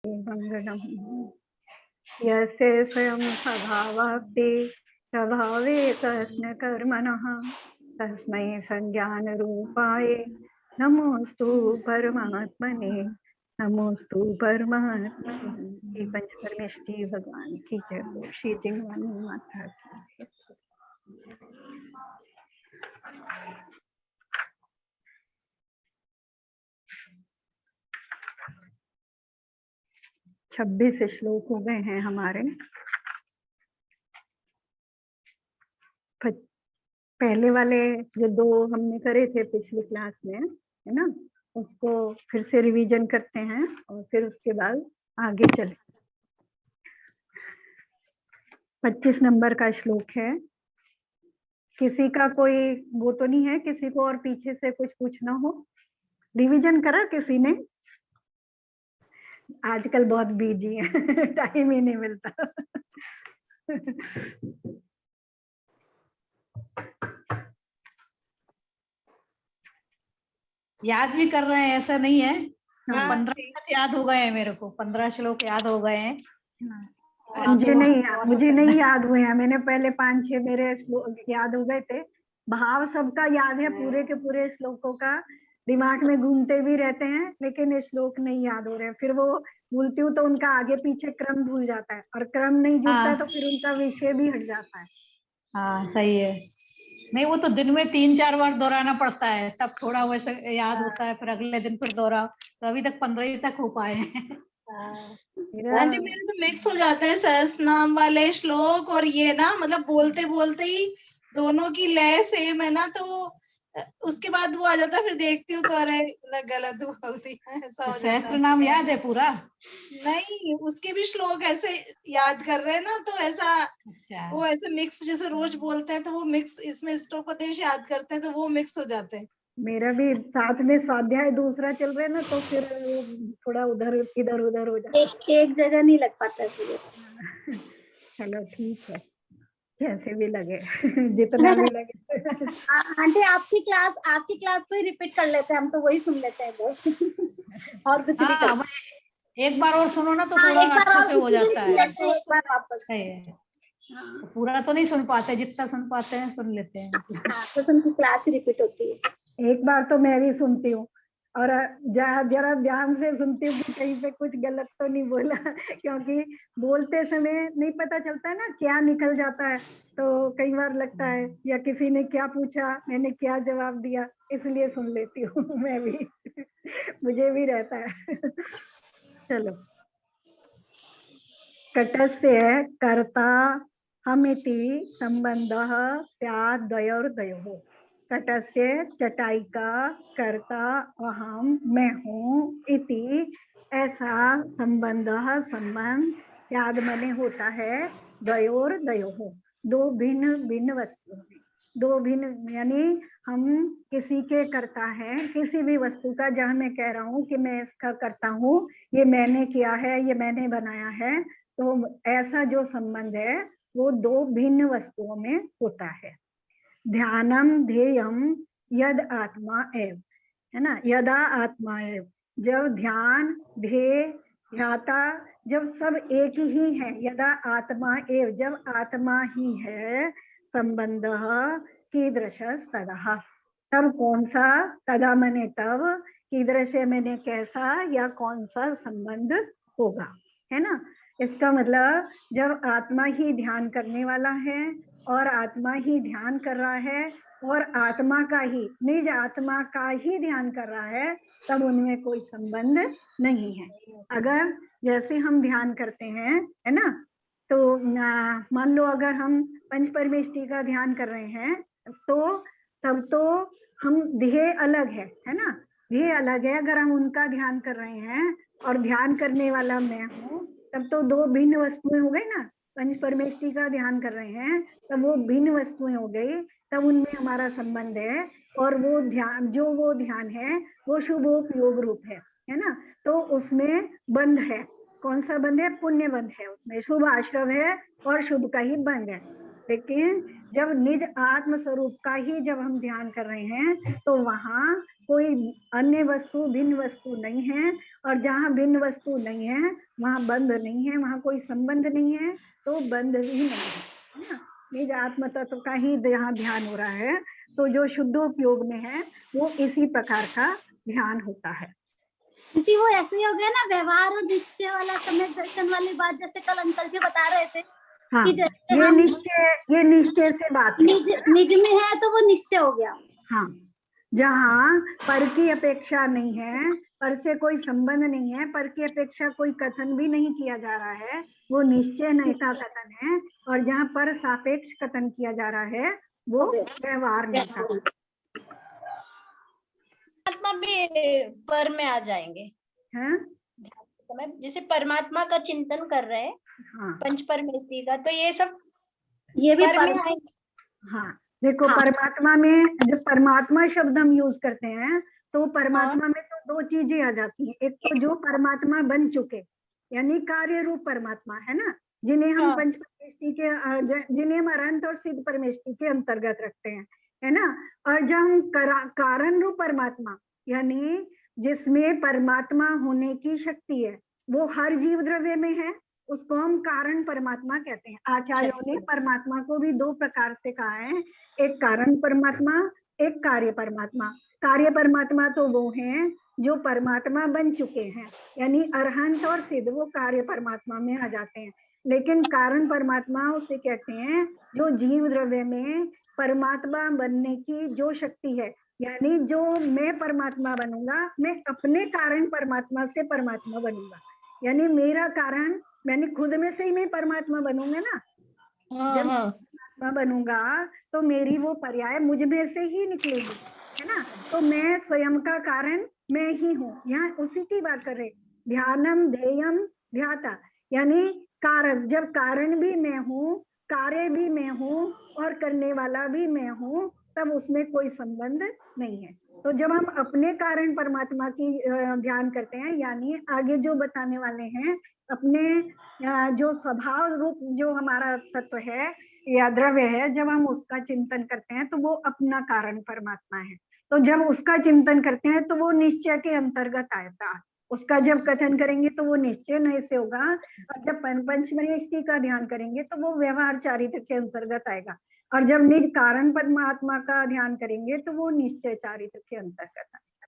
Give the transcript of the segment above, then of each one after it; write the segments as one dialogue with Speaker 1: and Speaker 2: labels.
Speaker 1: मंगलम यस्य स्वयं स्वभावाप्ति स्वभावे तस्मै कर्मणः तस्मै संज्ञानरूपाय नमोस्तु परमात्मने। नमोस्तु परमात्मने। श्री पंच परमेष्ठी भगवान की जय हो। श्री जिनवानी माता की जय। 26 श्लोक हो गए हैं हमारे। पहले वाले जो 2 हमने करे थे पिछली क्लास में, है ना, उसको फिर से रिवीजन करते हैं और फिर उसके बाद आगे चले। 25 नंबर का श्लोक है। किसी का कोई वो तो नहीं है, किसी को और पीछे से कुछ पूछना हो? रिवीजन करा किसी ने? आजकल बहुत बिजी है टाइम ही नहीं मिलता
Speaker 2: याद भी कर रहे हैं, ऐसा नहीं है। 15 तक याद हो गए हैं मेरे को, 15 श्लोक याद हो गए हैं।
Speaker 1: मुझे नहीं याद हुए हैं। मैंने पहले 5-6 मेरे श्लोक याद हो गए थे। भाव सबका याद है, पूरे के पूरे श्लोकों का दिमाग में घूमते भी रहते हैं, लेकिन श्लोक नहीं याद हो रहे। फिर वो भूलती हूँ तो उनका आगे पीछे क्रम भूल जाता है, और क्रम नहीं जुड़ता तो फिर उनका विषय भी हट जाता है।
Speaker 2: हाँ सही है। नहीं, वो तो दिन में 3-4 बार दोहराना पड़ता है, तब थोड़ा वैसे याद होता है, फिर अगले दिन फिर दोहराओ। तो अभी तक 15 ही तक हो पाए हैं।
Speaker 3: आंटी मेरे तो मिक्स हो जाता है सहस्त्र नाम वाले श्लोक और ये ना, मतलब बोलते बोलते ही दोनों की लय सेम है ना, तो उसके बाद वो आ जाता है, फिर देखती हूँ तो अरे गलत बोल दिया, ऐसा हो जाता है।
Speaker 2: सहस्त्र नाम याद है पूरा?
Speaker 3: नहीं, उसके भी श्लोक ऐसे याद कर रहे हैं ना, तो ऐसा वो ऐसे मिक्स, जैसे रोज बोलते हैं तो वो मिक्स, इसमें स्टोपदेश याद करते हैं तो वो मिक्स हो जाते हैं।
Speaker 1: मेरा भी साथ में स्वाध्याय दूसरा चल रहा है ना, तो फिर थोड़ा उधर इधर उधर हो जाता है,
Speaker 4: एक जगह नहीं लग पाता है।
Speaker 1: चलो ठीक है, जैसे भी लगे जितना भी लगे।
Speaker 4: आंटी आपकी क्लास को ही रिपीट कर लेते हैं हम, तो वही सुन लेते हैं बस और कुछ नहीं करते।
Speaker 2: एक बार और सुनो ना तो थोड़ा अच्छे से हो जाता है।
Speaker 4: एक बार वापस
Speaker 2: तो पूरा तो नहीं सुन पाते, जितना सुन पाते हैं सुन लेते हैं।
Speaker 4: तो उनकी क्लास ही रिपीट होती है।
Speaker 1: एक बार तो मैं भी सुनती हूँ, और जरा ध्यान से सुनती हूँ कि कहीं पे कुछ गलत तो नहीं बोला क्योंकि बोलते समय नहीं पता चलता है ना क्या निकल जाता है, तो कई बार लगता है या किसी ने क्या पूछा मैंने क्या जवाब दिया, इसलिए सुन लेती हूँ मैं भी मुझे भी रहता है चलो, कटस्य कर्ता हमिति संबंधः स्यात् द्वयोर्द्वयोः। कटस्य चटाई का कर्ता अहम मैं हूँ इति ऐसा संबंध स्याद मने होता है द्वयोर्द्वयोः, 2 भिन्न भिन्न वस्तुओं में। 2 भिन्न यानी हम किसी के कर्ता हैं, किसी भी वस्तु का, जहाँ मैं कह रहा हूँ कि मैं इसका करता हूँ, ये मैंने किया है, ये मैंने बनाया है, तो ऐसा जो संबंध है वो 2 भिन्न वस्तुओं में होता है। ध्यानम ध्येयम यद आत्मा एव, है ना, यदा आत्मा एव, जब ध्यान ध्येय ध्याता जब सब एक ही है, यदा आत्मा एव, जब आत्मा ही है, संबंध कीदृश तदा, तब कौन सा, तदा मने तब, कीदृश मैंने कैसा या कौन सा संबंध होगा, है ना। इसका मतलब जब आत्मा ही ध्यान करने वाला है और आत्मा ही ध्यान कर रहा है और आत्मा का ही, निज आत्मा का ही ध्यान कर रहा है, तब उनमें कोई संबंध नहीं है। अगर जैसे हम ध्यान करते हैं, है ना, तो मान लो अगर हम पंच परमेष्टि का ध्यान कर रहे हैं, तो तब तो हम ध्येय अलग है ना, ध्येय अलग है। अगर हम उनका ध्यान कर रहे हैं और ध्यान करने वाला मैं हूँ, तब तो 2 भिन्न वस्तुएं हो गई ना। पंच परमेष्टि का ध्यान कर रहे हैं तब वो भिन्न वस्तुएं हो गई, तब उनमें हमारा संबंध है, और वो ध्यान, जो वो ध्यान है वो शुभोपयोग रूप है ना, तो उसमें बंध है। कौन सा बंध है? पुण्य बंध है, उसमें शुभ आश्रव है और शुभ का ही बंध है। लेकिन जब निज आत्म स्वरूप का ही जब हम ध्यान कर रहे हैं, तो वहां कोई अन्य वस्तु भिन्न वस्तु नहीं है, और जहाँ भिन्न वस्तु नहीं है वहाँ बंध नहीं है, वहाँ कोई संबंध नहीं है, तो बंध ही नहीं है ना। निज आत्म तत्व का ही यहाँ ध्यान हो रहा है। तो जो शुद्ध उपयोग में है वो इसी प्रकार का ध्यान होता है।
Speaker 4: आंटी वो ऐसे ही हो गया ना, व्यवहार और निश्चय वाला, समय दर्शन वाली बात, जैसे कल अंकल जी बता रहे थे।
Speaker 1: हाँ,
Speaker 4: कि जैसे
Speaker 1: ये
Speaker 4: हम
Speaker 1: निश्चय से बात है।
Speaker 4: निज में है तो वो निश्चय हो गया।
Speaker 1: हाँ, जहाँ पर की अपेक्षा नहीं है, पर से कोई संबंध नहीं है, पर की अपेक्षा कोई कथन भी नहीं किया जा रहा है, वो निश्चय नैसा कथन है। और जहाँ पर सापेक्ष कथन किया जा रहा है वो व्यवहार नैसा।
Speaker 5: परमात्मा भी पर में आ जाएंगे।
Speaker 1: हाँ,
Speaker 5: जैसे परमात्मा का चिंतन कर रहे हैं,
Speaker 1: हाँ,
Speaker 5: पंच परमेश्वरी का, तो ये सब
Speaker 4: ये भी
Speaker 5: पर में आएंगे।
Speaker 1: हाँ, देखो
Speaker 4: हाँ।
Speaker 1: परमात्मा में जब परमात्मा शब्द हम यूज करते हैं तो परमात्मा में तो दो चीजें आ जाती हैं। एक तो जो परमात्मा बन चुके, यानी कार्य रूप परमात्मा है ना, जिन्हें हम
Speaker 5: हाँ।
Speaker 1: पंच परमेष्टि के, जिन्हें हम अनंत और सिद्ध परमेष्टि के अंतर्गत रखते हैं, है ना। और जब हम कारण रूप परमात्मा, यानी जिसमें परमात्मा होने की शक्ति है, वो हर जीव द्रव्य में है, उसको हम कारण परमात्मा कहते हैं। आचार्यों ने परमात्मा को भी दो प्रकार से कहा है, एक कारण परमात्मा, एक कार्य परमात्मा। कार्य परमात्मा तो वो हैं जो परमात्मा बन चुके हैं, यानी अरहंत और सिद्ध, वो कार्य परमात्मा में आ जाते हैं। लेकिन कारण परमात्मा उसे कहते हैं जो जीव द्रव्य में परमात्मा बनने की जो शक्ति है, यानी जो मैं परमात्मा बनूंगा, मैं अपने कारण परमात्मा से परमात्मा बनूंगा, यानी मेरा कारण, मैंने खुद में से ही मैं परमात्मा बनूंगा ना। जब परमात्मा बनूंगा तो मेरी वो पर्याय मुझ में से ही निकलेगी, है ना। तो मैं स्वयं का कारण मैं ही हूँ, यहाँ उसी की बात कर रहे। ध्यानम ध्येयम ध्याता, यानी कारण, जब कारण भी मैं हूँ, कार्य भी मैं हूँ और करने वाला भी मैं हूँ, तब उसमें कोई संबंध नहीं है। तो जब हम अपने कारण परमात्मा की ध्यान करते हैं, यानी आगे जो बताने वाले हैं, अपने जो स्वभाव रूप जो हमारा तत्व है या द्रव्य है, जब हम उसका चिंतन करते हैं तो वो अपना कारण परमात्मा है। तो जब उसका चिंतन करते हैं तो वो निश्चय के अंतर्गत आता है। उसका जब कथन करेंगे तो वो निश्चय नहीं से होगा, और जब पंचमरेष्टि का ध्यान करेंगे तो वो व्यवहार चारित्र के अंतर्गत आएगा, और जब निज कारण परमात्मा का ध्यान करेंगे तो वो निश्चय चारित्र के अंतर्गत आएगा।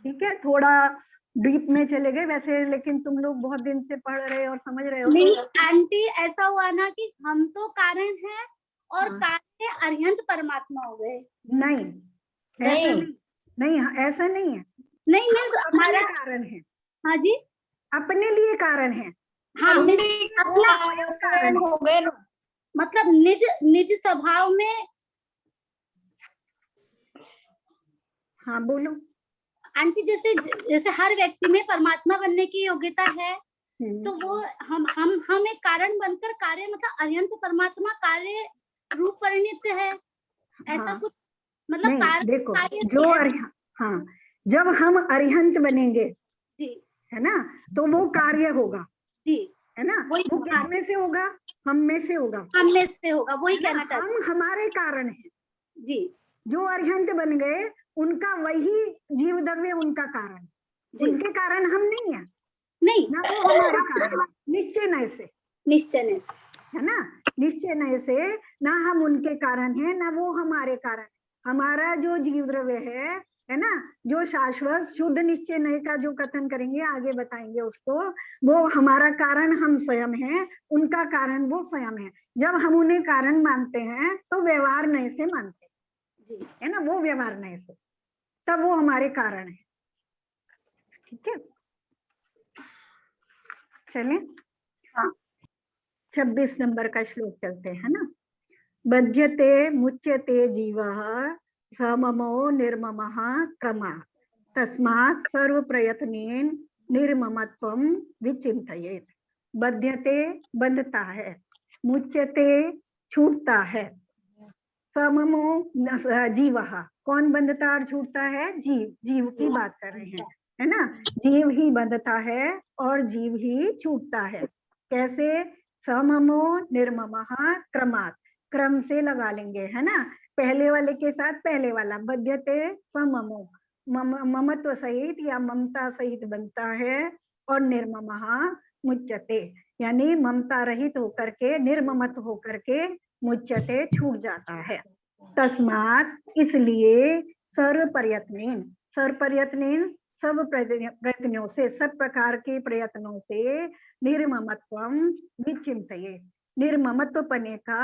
Speaker 1: ठीक है, थोड़ा डीप में चले गए वैसे, लेकिन तुम लोग बहुत दिन से पढ़ रहे और समझ रहे हो।
Speaker 4: मीन्स आंटी ऐसा हुआ ना कि हम तो कारण हैं और कार्य अरिहंत परमात्मा हो गए।
Speaker 1: नहीं, ऐसा नहीं, ऐसा नहीं है।
Speaker 4: नहीं मीन्स हमारा
Speaker 1: कारण है।
Speaker 4: हाँ जी,
Speaker 1: अपने लिए कारण है।
Speaker 4: हाँ,
Speaker 5: कारण हो गए ना,
Speaker 4: मतलब निज स्वभाव में।
Speaker 1: हाँ बोलो
Speaker 4: आंटी, जैसे हर व्यक्ति में परमात्मा बनने की योग्यता है, तो वो हम एक कारण बनकर कार्य, मतलब अरिहंत परमात्मा कार्य रूप परिणित है, ऐसा कुछ मतलब
Speaker 1: नहीं। देखो जो हाँ, जब हम अरिहंत बनेंगे
Speaker 4: जी,
Speaker 1: है ना, तो वो कार्य होगा
Speaker 4: जी,
Speaker 1: है ना। वो किसमें से होगा? हम में से होगा,
Speaker 4: हम में से होगा, वही कहना चाहते हैं।
Speaker 1: हम हमारे कारण हैं
Speaker 4: जी।
Speaker 1: जो अरिहंत बन गए, उनका वही जीव द्रव्य उनका कारण, उनके कारण हम नहीं है,
Speaker 4: नहीं
Speaker 1: ना वो हमारे कारण, निश्चय नय से है ना, निश्चय नय से ना हम उनके कारण हैं ना वो हमारे कारण। हमारा जो जीव द्रव्य है ना, जो शाश्वत शुद्ध निश्चय नय का जो कथन करेंगे, आगे बताएंगे उसको, वो हमारा कारण हम स्वयं हैं, उनका कारण वो स्वयं है। जब हम उन्हें कारण मानते हैं तो व्यवहार नय से मानते हैं, है ना, वो व्यवहार नय से, तब वो हमारे कारण है। ठीक है, चले। हाँ, 26 नंबर का श्लोक चलते हैं ना। बध्यते मुच्यते जीवः सममो निर्ममः क्रमा तस्मात् सर्व प्रयत्नेन निर्ममत्वं विचिन्तयेत्। बध्यते बंधता है, मुच्यते छूटता है, सममो जीवः, कौन बंधता और छूटता है? जीव की बात कर रहे हैं, है ना। जीव ही बंधता है और जीव ही छूटता है। कैसे? सममो निर्ममः क्रमात्, क्रम से लगा लेंगे, है ना, पहले वाले के साथ पहले वाला। बध्यते सममो, ममत्व सहित या ममता सहित बनता है, और निर्ममः मुच्यते, यानी ममता रहित होकर के, निर्ममत होकर के मुच्यते छूट जाता है। तस्मात् इसलिए सर्व प्रयत्नेन सब प्रयत्नों से, सब प्रकार के प्रयत्नों से निर्ममत्वम विचिंतये, निर्ममत्व पने का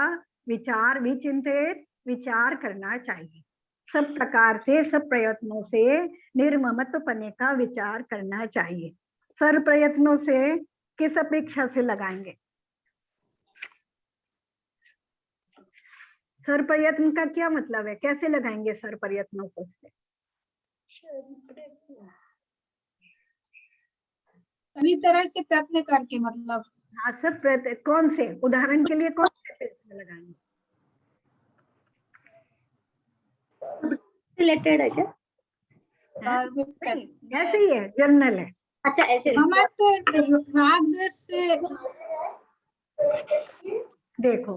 Speaker 1: विचार, विचिंतित विचार करना चाहिए। सब प्रकार से, सब प्रयत्नों से निर्ममत्व पने का विचार करना चाहिए। सर्व प्रयत्नों से किस अपेक्षा से लगाएंगे? सर्व प्रयत्न का क्या मतलब है, कैसे लगाएंगे सर्व प्रयत्नों को?
Speaker 3: सभी तरह से प्रयत्न करके, मतलब
Speaker 1: हाँ, सब प्रयत्न कौन से, उदाहरण के लिए कौन से प्रयत्न लगाएंगे?
Speaker 4: रिलेटेड है क्या?
Speaker 1: ऐसे ही है, जर्नल है।
Speaker 4: अच्छा, ऐसे
Speaker 3: राग से
Speaker 1: देखो,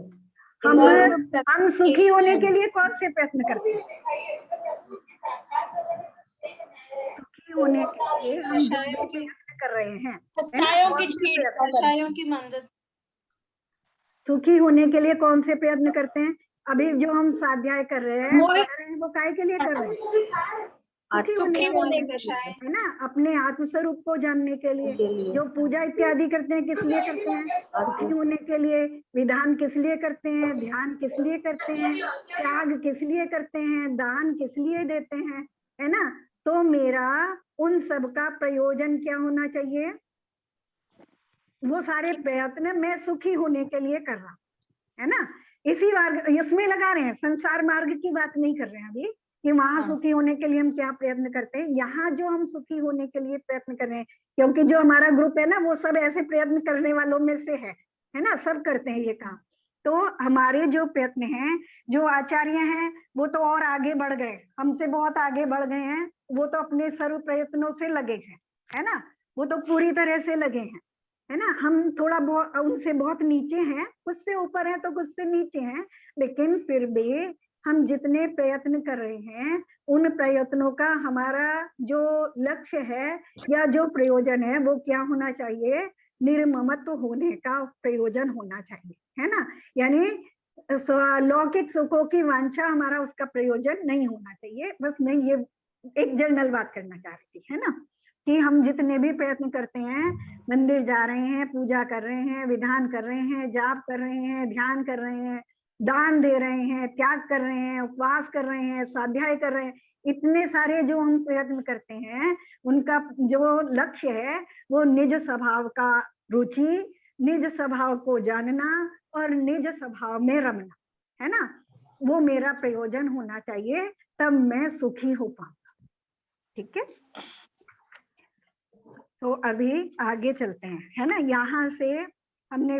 Speaker 1: हम सुखी होने के लिए कौन से प्रयत्न करते हैं? सुखी होने के लिए हम जो प्रयत्न कर रहे हैं,
Speaker 3: कषायों की मदद।
Speaker 1: सुखी होने के लिए कौन से प्रयत्न करते हैं? अभी जो हम स्वाध्याय कर रहे हैं, वो काय के लिए कर रहे हैं? सुखी होने के लिए, है ना, अपने आत्मस्वरूप को जानने के लिए। जो पूजा इत्यादि करते हैं किस लिए करते हैं? सुखी होने के लिए। विधान किस लिए करते हैं? ध्यान किस लिए करते हैं? त्याग किस लिए करते हैं? दान किस लिए देते हैं? है ना। तो मेरा उन सब का प्रयोजन क्या होना चाहिए? वो सारे प्रयत्न मैं सुखी होने के लिए कर रहा हूँ, है ना। इसी मार्ग इसमें लगा रहे हैं, संसार मार्ग की बात नहीं कर रहे हैं अभी कि वहां सुखी होने के लिए हम क्या प्रयत्न करते हैं। यहाँ जो हम सुखी होने के लिए प्रयत्न कर रहे हैं, क्योंकि जो हमारा ग्रुप है ना, वो सब ऐसे प्रयत्न करने वालों में से है ना, सब करते हैं ये काम। तो हमारे जो प्रयत्न हैं, जो आचार्य हैं, वो तो और आगे बढ़ गए, हमसे बहुत आगे बढ़ गए हैं। वो तो अपने सर्व प्रयत्नों से लगे हैं, है ना, वो तो पूरी तरह से लगे हैं, है ना। हम थोड़ा बहुत उनसे बहुत नीचे हैं, कुछ से ऊपर है तो कुछ से नीचे हैं, लेकिन फिर भी हम जितने प्रयत्न कर रहे हैं, उन प्रयत्नों का हमारा जो लक्ष्य है या जो प्रयोजन है, वो क्या होना चाहिए? निर्ममत्व होने का प्रयोजन होना चाहिए, है ना। यानी लौकिक सुखों की वांछा हमारा उसका प्रयोजन नहीं होना चाहिए। बस मैं ये एक जनरल बात करना चाह रही थी, है ना, कि हम जितने भी प्रयत्न करते हैं, मंदिर जा रहे हैं, पूजा कर रहे हैं, विधान कर रहे हैं, जाप कर रहे हैं, ध्यान कर रहे हैं, दान दे रहे हैं, त्याग कर रहे हैं, उपवास कर रहे हैं, स्वाध्याय कर रहे हैं, इतने सारे जो हम प्रयत्न करते हैं, उनका जो लक्ष्य है वो निज स्वभाव का रुचि, निज स्वभाव को जानना और निज स्वभाव में रमना, है ना। वो मेरा प्रयोजन होना चाहिए, तब मैं सुखी हो पाऊंगा। ठीक है, तो अभी आगे चलते हैं, है ना। यहाँ से हमने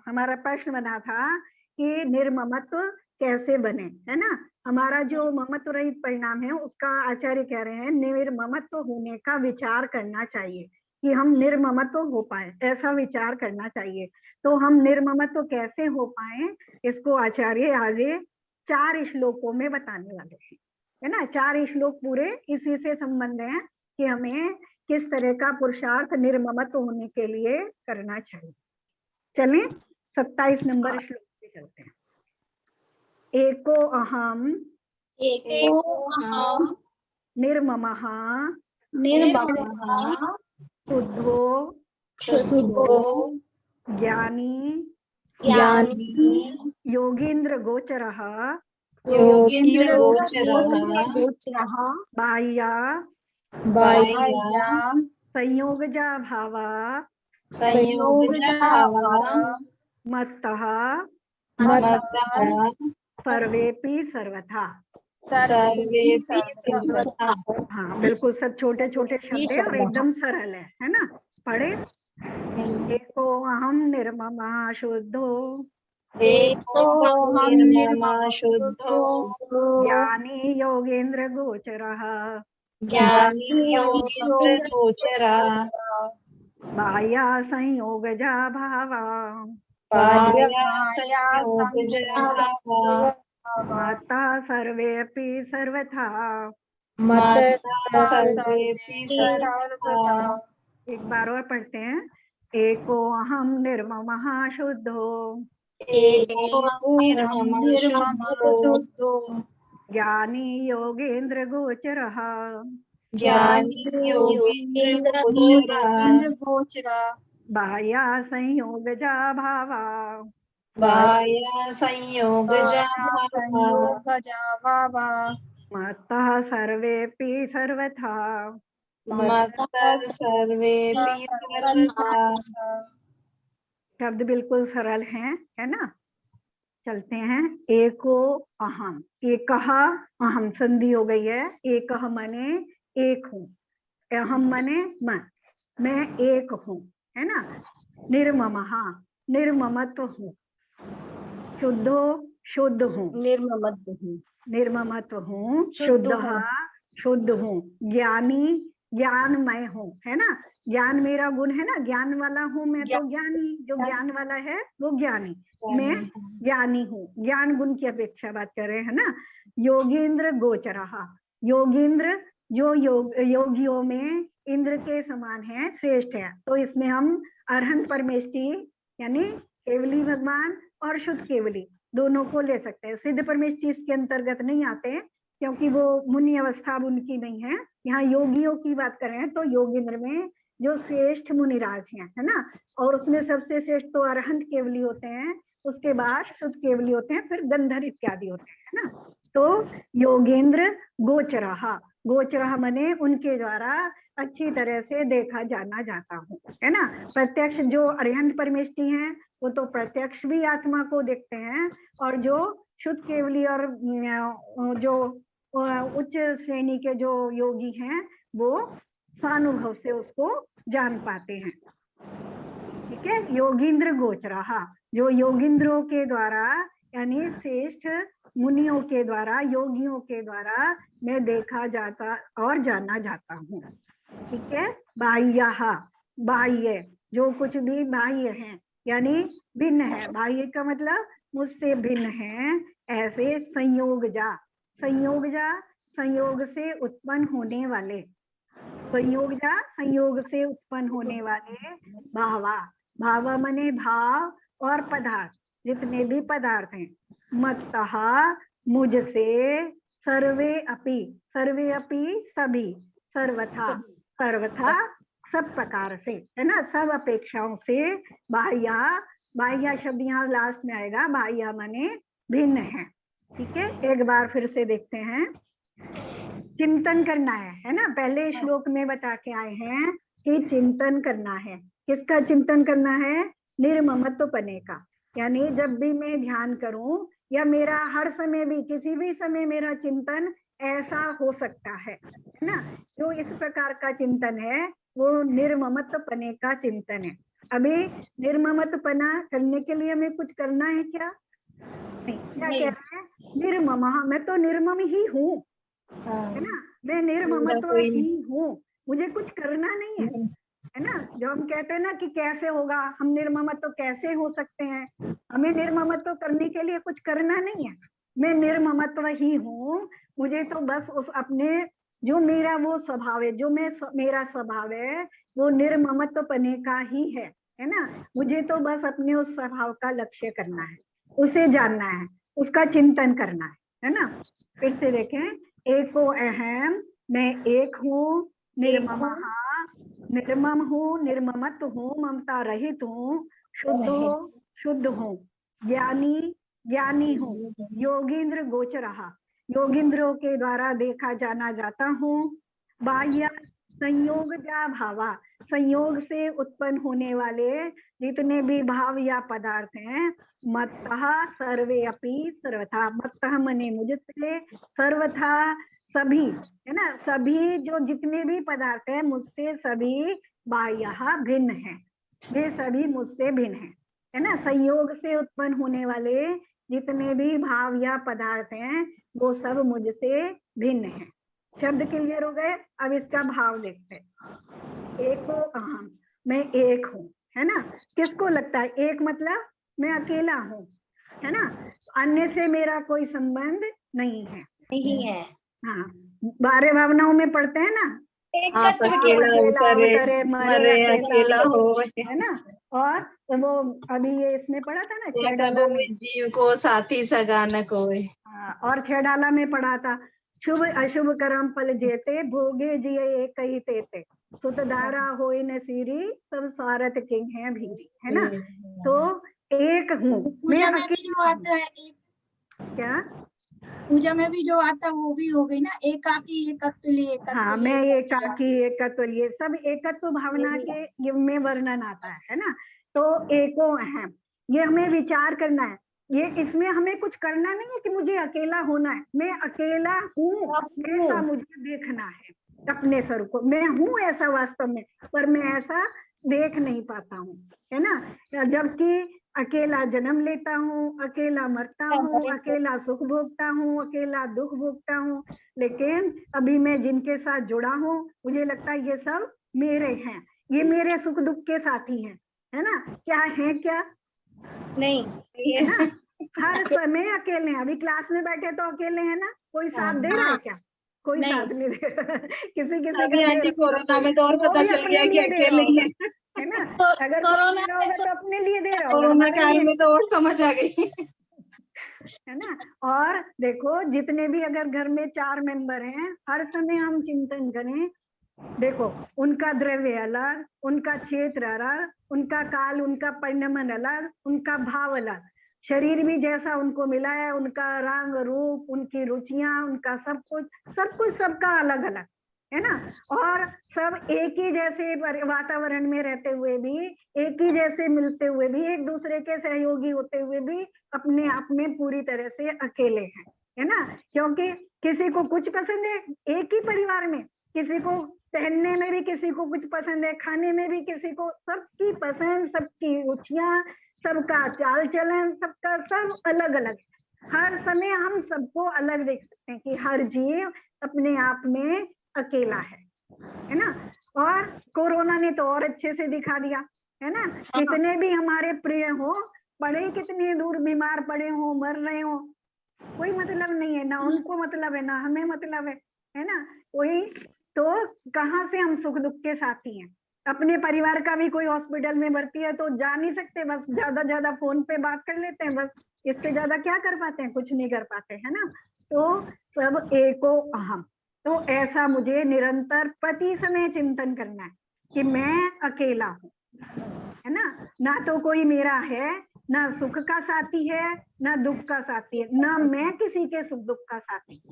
Speaker 1: हमारा प्रश्न बना था कि निर्ममत्व कैसे बने, है ना। हमारा जो ममत्व रहित परिणाम है, उसका आचार्य कह रहे हैं निर्ममत्व होने का विचार करना चाहिए, कि हम निर्ममत्व हो पाए, ऐसा विचार करना चाहिए। तो हम निर्ममत्व कैसे हो पाए, इसको आचार्य आगे 4 श्लोकों में बताने वाले हैं, है ना। 4 श्लोक पूरे इसी से संबंध है कि हमें किस तरह का पुरुषार्थ निर्ममत्व होने के लिए करना चाहिए। चलें 27 नंबर श्लोक पे चलते हैं। एको अहम निर्ममः शुद्धो ज्ञानी योगींद्र गोचरः बाह्या संयोगजा भावा मत्तः सर्वेपि सर्वथा। हाँ बिल्कुल, सब छोटे छोटे शब्द है और एकदम सरल है ना। पढ़े। एको अहम निर्ममः शुद्धो ज्ञानी योगेंद्र गोचरः बाह्या संयोगजा भावा मत्तः सर्वेपि सर्वथा।
Speaker 3: माता सर्वेपि सर्वथा।
Speaker 1: एक बार और पढ़ते हैं। एको अहम निर्ममः शुद्धो
Speaker 3: निर्ममो
Speaker 1: ज्ञानी योगेन्द्र गोचरः
Speaker 3: ज्ञानी योगीन्द्र गोचरा
Speaker 1: बाह्या संयोगजा भावा
Speaker 3: बाह्या संयोगजा भावा
Speaker 1: मत्तः सर्वेपि सर्वथा
Speaker 3: मत्तः सर्वेपि सर्वथा।
Speaker 1: शब्द बिल्कुल सरल हैं, है ना। चलते हैं। एको अहम, एकह अहम संधि हो गई है। एकह मने एक हूँ, अहम मने मैं एक हूँ, है ना। निर्ममः निर्ममत्व हूँ, शुद्धो शुद्ध हूँ, निर्ममत्व हूँ, शुद्धः शुद्ध हूँ, ज्ञानी ज्ञानमय हूँ, है ना। ज्ञान मेरा गुण है ना, ज्ञान वाला हूँ मैं, तो ज्ञानी, जो ज्ञान वाला है वो ज्ञानी, मैं ज्ञानी हूँ, ज्ञान गुण की अपेक्षा बात कर रहे हैं ना। योगेंद्र गोचरः, योगेंद्र जो योगियों में इंद्र के समान है, श्रेष्ठ है। तो इसमें हम अरहंत परमेष्टि यानी केवली भगवान और शुद्ध केवली दोनों को ले सकते हैं। सिद्ध परमेष्टि इसके अंतर्गत नहीं आते क्योंकि वो मुनि अवस्था उनकी नहीं है। यहाँ योगियों की बात कर रहे हैं, तो योगेंद्र में जो श्रेष्ठ मुनिराज हैं, है ना, और उसमें सबसे श्रेष्ठ तो अरहंत केवली होते हैं, उसके बाद शुद्ध केवली होते हैं, फिर गंधर्व इत्यादि होते हैं, है ना। तो योगेंद्र गोचरः, गोचरः मने उनके द्वारा अच्छी तरह से देखा जाना जाता हूँ, है ना। प्रत्यक्ष जो अरहंत परमेष्टि हैं वो तो प्रत्यक्ष भी आत्मा को देखते हैं, और जो शुद्ध केवली और जो उच्च श्रेणी के जो योगी हैं वो स्वानुभव से उसको जान पाते हैं। ठीक है। योगींद्र गोचरः, जो योगींद्रों के द्वारा यानी श्रेष्ठ मुनियों के द्वारा, योगियों के द्वारा मैं देखा जाता और जाना जाता हूँ। ठीक है। बाह्यः, बाह्य जो कुछ भी बाह्य है यानी भिन्न है, बाह्य का मतलब मुझसे भिन्न है, ऐसे संयोगजा, संयोगजा संयोग से उत्पन्न होने वाले, संयोगजा संयोग से उत्पन्न होने वाले, भावा, भावा मने भाव और पदार्थ, जितने भी पदार्थ हैं, मत्तः मुझसे, सर्वे अपि, सर्वे अपि सभी, सर्वथा, सर्वथा सब प्रकार से, है ना, सब अपेक्षाओं से, बाह्या, बाह्या शब्द यहाँ लास्ट में आएगा, बाह्या माने भिन्न है। ठीक है। एक बार फिर से देखते हैं। चिंतन करना है ना, पहले श्लोक में बता के आए हैं कि चिंतन करना है। किसका चिंतन करना है? निर्ममत्व पने का, यानी जब भी मैं ध्यान करूं या मेरा हर समय भी किसी भी समय मेरा चिंतन ऐसा हो सकता है ना, जो इस प्रकार का चिंतन है वो निर्ममत्व पने का चिंतन है। अभी निर्ममत्व पना करने के लिए हमें कुछ करना है क्या? नहीं। क्या कह रहे हैं? निर्मम, मैं तो निर्मम ही हूँ, है ना, मैं निर्ममत्व ही हूँ, मुझे कुछ करना नहीं है ना। जो हम कहते हैं ना कि कैसे होगा, हम निर्ममत्व कैसे हो सकते हैं, हमें निर्ममत्व करने के लिए कुछ करना नहीं है, मैं निर्ममत्व ही हूँ। मुझे तो बस उस अपने जो मेरा वो स्वभाव है, जो मेरा स्वभाव है वो निर्ममत्व पने का ही है ना। मुझे तो बस अपने उस स्वभाव का लक्ष्य करना है, उसे जानना है, उसका चिंतन करना है ना। फिर से देखें। एको अहम, मैं एक हूँ, निर्ममः निर्मम हूँ, निर्ममत्व हूँ, ममता रहित हूँ, शुद्ध हूँ, ज्ञानी ज्ञानी हूँ, योगींद्र गोचरः, योगींद्रों के द्वारा देखा जाना जाता हूँ, बाह्य संयोगजा भावा, संयोग से उत्पन्न होने वाले जितने भी भाव या पदार्थ हैं, मत्तः सर्वे अपि सर्वथा, मत्तः मने मुझसे, सर्वथा सभी, है ना, सभी जो जितने भी पदार्थ है मुझसे सभी बाह्यः भिन्न है, वे सभी मुझसे भिन्न है ना। संयोग से उत्पन्न होने वाले जितने भी भाव या पदार्थ हैं वो सब मुझसे भिन्न है। शब्द क्लियर हो गए। अब इसका भाव देखते हैं। एको अहम, मैं एक हूँ, है ना। किसको लगता है एक मतलब मैं अकेला हूँ, है ना, अन्य से मेरा कोई संबंध नहीं है,
Speaker 5: नहीं है।
Speaker 1: हाँ, 12 भावनाओं में पढ़ते हैं ना,
Speaker 3: अकेला उतरे मरे अकेला हो,
Speaker 1: है ना। और वो अभी ये इसमें पढ़ा था ना, 6 डाला में,
Speaker 3: जीव को साथी सगा न कोई।
Speaker 1: हाँ, और 6 डाला में पढ़ा था, शुभ अशुभ कर्म फल जेते, भोगे जिये एक ही तेते, सुतधारा होई न सीरी, सब स्वार्थ किंग है भीरी, है ना। तो एक हूँ मैं,
Speaker 6: पूजा में भी जो आता है
Speaker 1: क्या
Speaker 6: पूजा में भी जो आता है वो भी हो गई ना, एकाकी एकत्वली
Speaker 1: हाँ, मैं एकाकी एकत्व, ये सब एकत्व भावना के में वर्णन आता है ना। तो एको अहम, ये हमें विचार करना है, ये इसमें हमें कुछ करना नहीं है कि मुझे अकेला होना है, मैं अकेला हूँ ऐसा मुझे देखना है अपने स्वरूप को, मैं हूँ ऐसा वास्तव में, पर मैं ऐसा देख नहीं पाता हूँ, है ना। जबकि अकेला जन्म लेता हूँ, अकेला मरता हूँ, अकेला सुख भोगता हूँ, अकेला दुख भोगता हूँ, लेकिन अभी मैं जिनके साथ जुड़ा हूँ मुझे लगता है ये सब मेरे हैं, ये मेरे सुख दुख के साथी हैं, है ना। क्या है, क्या
Speaker 5: नहीं
Speaker 1: है ना, हर समय अकेले हैं। अभी क्लास में बैठे तो अकेले हैं ना, कोई साथ दे रहा है क्या? कोई साथ नहीं दे रहा। किसी
Speaker 3: कोरोना में तो और पता चल गया कि अकेले ही
Speaker 1: है ना। अगर कोरोना होगा तो अपने लिए दे रहा होगा,
Speaker 3: कोरोना काल में तो और समझ आ गई,
Speaker 1: है ना। और देखो जितने भी अगर घर में 4 मेंबर हैं, हर समय हम चिंतन करें, देखो उनका द्रव्य अलग, उनका क्षेत्र अलग, उनका काल, उनका परिणमन अलग, उनका भाव अलग, शरीर भी जैसा उनको मिला है, उनका रंग रूप, उनकी रुचियां, उनका सब कुछ सबका अलग अलग, है ना। और सब एक ही जैसे वातावरण में रहते हुए भी, एक ही जैसे मिलते हुए भी, एक दूसरे के सहयोगी होते हुए भी अपने आप में पूरी तरह से अकेले हैं, है ना। क्योंकि किसी को कुछ पसंद है एक ही परिवार में, किसी को पहनने में भी किसी को कुछ पसंद है, खाने में भी किसी को, सबकी पसंद, सबकी रुचियां, सबका चाल चलन, सबका सब अलग अलग। हर समय हम सबको अलग देख सकते हैं कि हर जीव अपने आप में अकेला है ना। और कोरोना ने तो और अच्छे से दिखा दिया, है ना। कितने भी हमारे प्रिय हो, पड़े कितने दूर, बीमार पड़े हो, मर रहे हो, कोई मतलब नहीं है, ना उनको मतलब है ना हमें मतलब है ना। कोई तो कहाँ से हम सुख दुख के साथी हैं। अपने परिवार का भी कोई हॉस्पिटल में भर्ती है तो जा नहीं सकते, बस ज्यादा फोन पे बात कर लेते हैं, बस इससे ज्यादा क्या कर पाते हैं, कुछ नहीं कर पाते, है ना। तो सब एको अहम, तो ऐसा मुझे निरंतर प्रति समय चिंतन करना है कि मैं अकेला हूँ, है ना तो कोई मेरा है, ना सुख का साथी है, ना दुख का साथी है, ना मैं किसी के सुख दुख का साथी,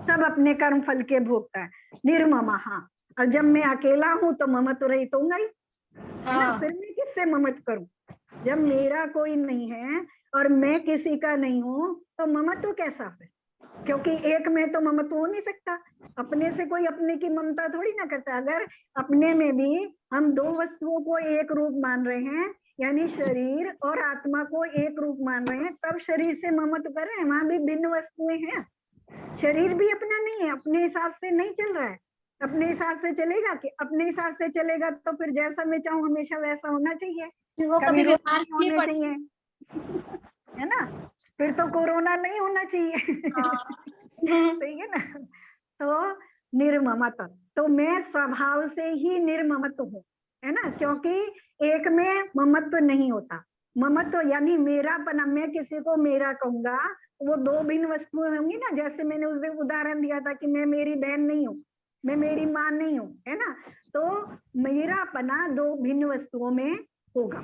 Speaker 1: सब अपने कर्म फल के भोगता है, निर्ममः। और जब मैं अकेला हूं तो ममत्व रहित होऊंगा ही, है ना। फिर मैं किससे ममत्व करूं, जब मेरा कोई नहीं है और मैं किसी का नहीं हूं तो ममत्व कैसा है, क्योंकि एक में तो ममत्व हो नहीं सकता, अपने से कोई अपने की ममता थोड़ी ना करता। अगर अपने में भी हम 2 वस्तुओं को एक रूप मान रहे हैं, यानी शरीर और आत्मा को एक रूप मान रहे हैं, तब शरीर से ममत्व कर रहे हैं, वहां भी भिन्न वस्तुएं हैं। शरीर भी अपना नहीं है, अपने हिसाब से नहीं चल रहा है, अपने हिसाब से चलेगा कि अपने हिसाब से चलेगा तो फिर जैसा मैं चाहूँ हमेशा वैसा होना चाहिए,
Speaker 4: वो कभी बीमार नहीं
Speaker 1: होना चाहिए, है ना। फिर तो कोरोना नहीं होना चाहिए। सही है ना। तो निर्ममत, तो मैं स्वभाव से ही निर्ममत हूँ, है ना, क्योंकि एक में ममत्व नहीं होता। ममत्व यानी मेरापना, मैं किसी को मेरा कहूंगा, वो 2 भिन्न वस्तुएं होंगी ना, जैसे मैंने उस दिन उदाहरण दिया था कि मैं मेरी बहन नहीं हूँ, मैं मेरी माँ नहीं हूँ, है ना। तो मेरापना 2 भिन्न वस्तुओं में होगा,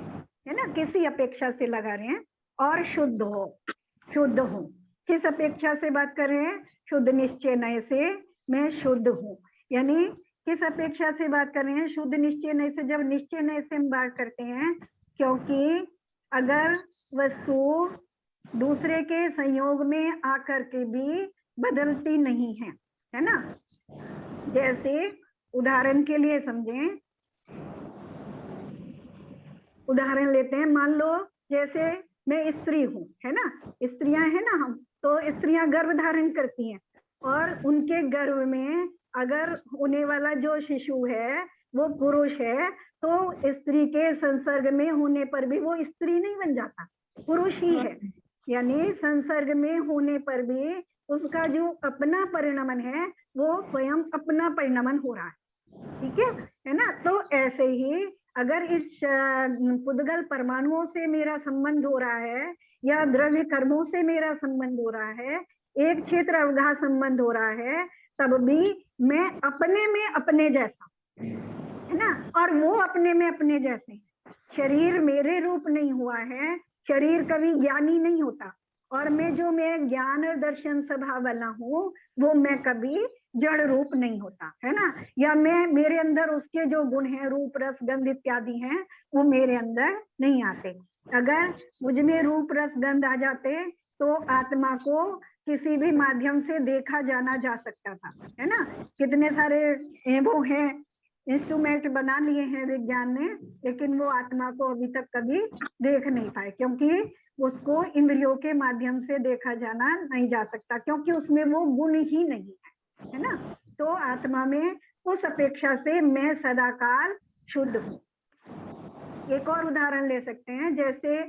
Speaker 1: है ना, किसी अपेक्षा से लगा रहे हैं। और शुद्ध हो, किस अपेक्षा से बात कर रहे हैं, शुद्ध निश्चय नय से मैं शुद्ध हूँ, यानी किस अपेक्षा से बात कर रहे हैं, शुद्ध निश्चय नय से। जब निश्चय नय से हम बात करते हैं, क्योंकि अगर वस्तु दूसरे के संयोग में आकर के भी बदलती नहीं है ना। जैसे उदाहरण के लिए समझें, उदाहरण लेते हैं, मान लो जैसे मैं स्त्री हूँ, है ना, स्त्रियां है ना हम, तो स्त्रियां गर्भ धारण करती हैं, और उनके गर्भ में अगर होने वाला जो शिशु है वो पुरुष है, तो स्त्री के संसर्ग में होने पर भी वो स्त्री नहीं बन जाता, पुरुष ही है। यानी संसर्ग में होने पर भी उसका जो अपना परिणमन है वो स्वयं अपना परिणमन हो रहा है, ठीक है ना। तो ऐसे ही अगर इस पुद्गल परमाणुओं से मेरा संबंध हो रहा है या द्रव्य कर्मों से मेरा संबंध हो रहा है, एक क्षेत्र अवगाह संबंध हो रहा है, तब भी मैं अपने में अपने जैसा, है ना, और वो अपने में अपने जैसे। शरीर मेरे रूप नहीं हुआ है, शरीर कभी ज्ञानी नहीं होता, और मैं ज्ञान और दर्शन स्वभाव वाला हूँ वो मैं कभी जड़ रूप नहीं होता, है ना। या मेरे अंदर उसके जो गुण हैं, रूप रस गंध इत्यादि हैं, वो मेरे अंदर नहीं आते। अगर मुझ में रूप रस गंध आ जाते तो आत्मा को किसी भी माध्यम से देखा जाना जा सकता था, है ना। कितने सारे वो हैं, इंस्ट्रूमेंट बना लिए हैं विज्ञान ने, लेकिन वो आत्मा को अभी तक कभी देख नहीं पाए, क्योंकि उसको इंद्रियों के माध्यम से देखा जाना नहीं जा सकता, क्योंकि उसमें वो गुण ही नहीं है ना। तो आत्मा में उस अपेक्षा से मैं सदाकाल शुद्ध हूँ। एक और उदाहरण ले सकते हैं, जैसे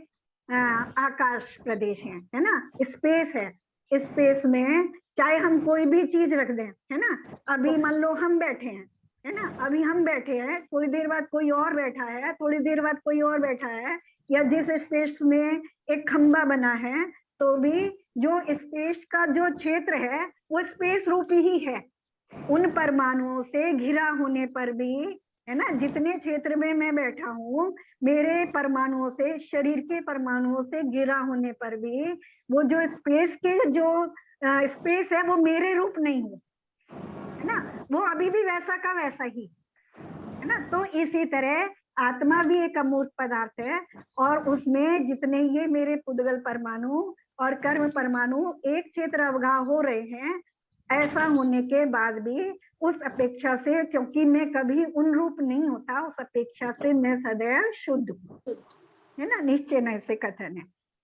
Speaker 1: आकाश प्रदेश है ना, स्पेस है। स्पेस में चाहे हम कोई भी चीज रख दें, है ना, अभी मान लो हम बैठे हैं, है ना, अभी हम बैठे हैं, थोड़ी देर बाद कोई और बैठा है, थोड़ी देर बाद कोई और बैठा है, या जिस स्पेस में एक खंबा बना है, तो भी जो स्पेस का जो क्षेत्र है वो स्पेस रूपी ही है। उन परमाणुओं से घिरा होने पर भी, है ना, जितने क्षेत्र में मैं बैठा हूँ, मेरे परमाणुओं से, शरीर के परमाणुओं से घिरा होने पर भी वो जो स्पेस के जो स्पेस है वो मेरे रूप नहीं हो, है ना, वो अभी भी वैसा का वैसा ही, है ना। तो इसी तरह आत्मा भी एक अमूर्त पदार्थ है, और उसमें जितने ये मेरे पुद्गल परमाणु और कर्म परमाणु एक क्षेत्र अवगाह हो रहे हैं, ऐसा होने के बाद भी उस अपेक्षा से, क्योंकि मैं कभी उन रूप नहीं होता, उस अपेक्षा से मैं सदैव शुद्ध हूँ, है ना, निश्चय न से कथन है।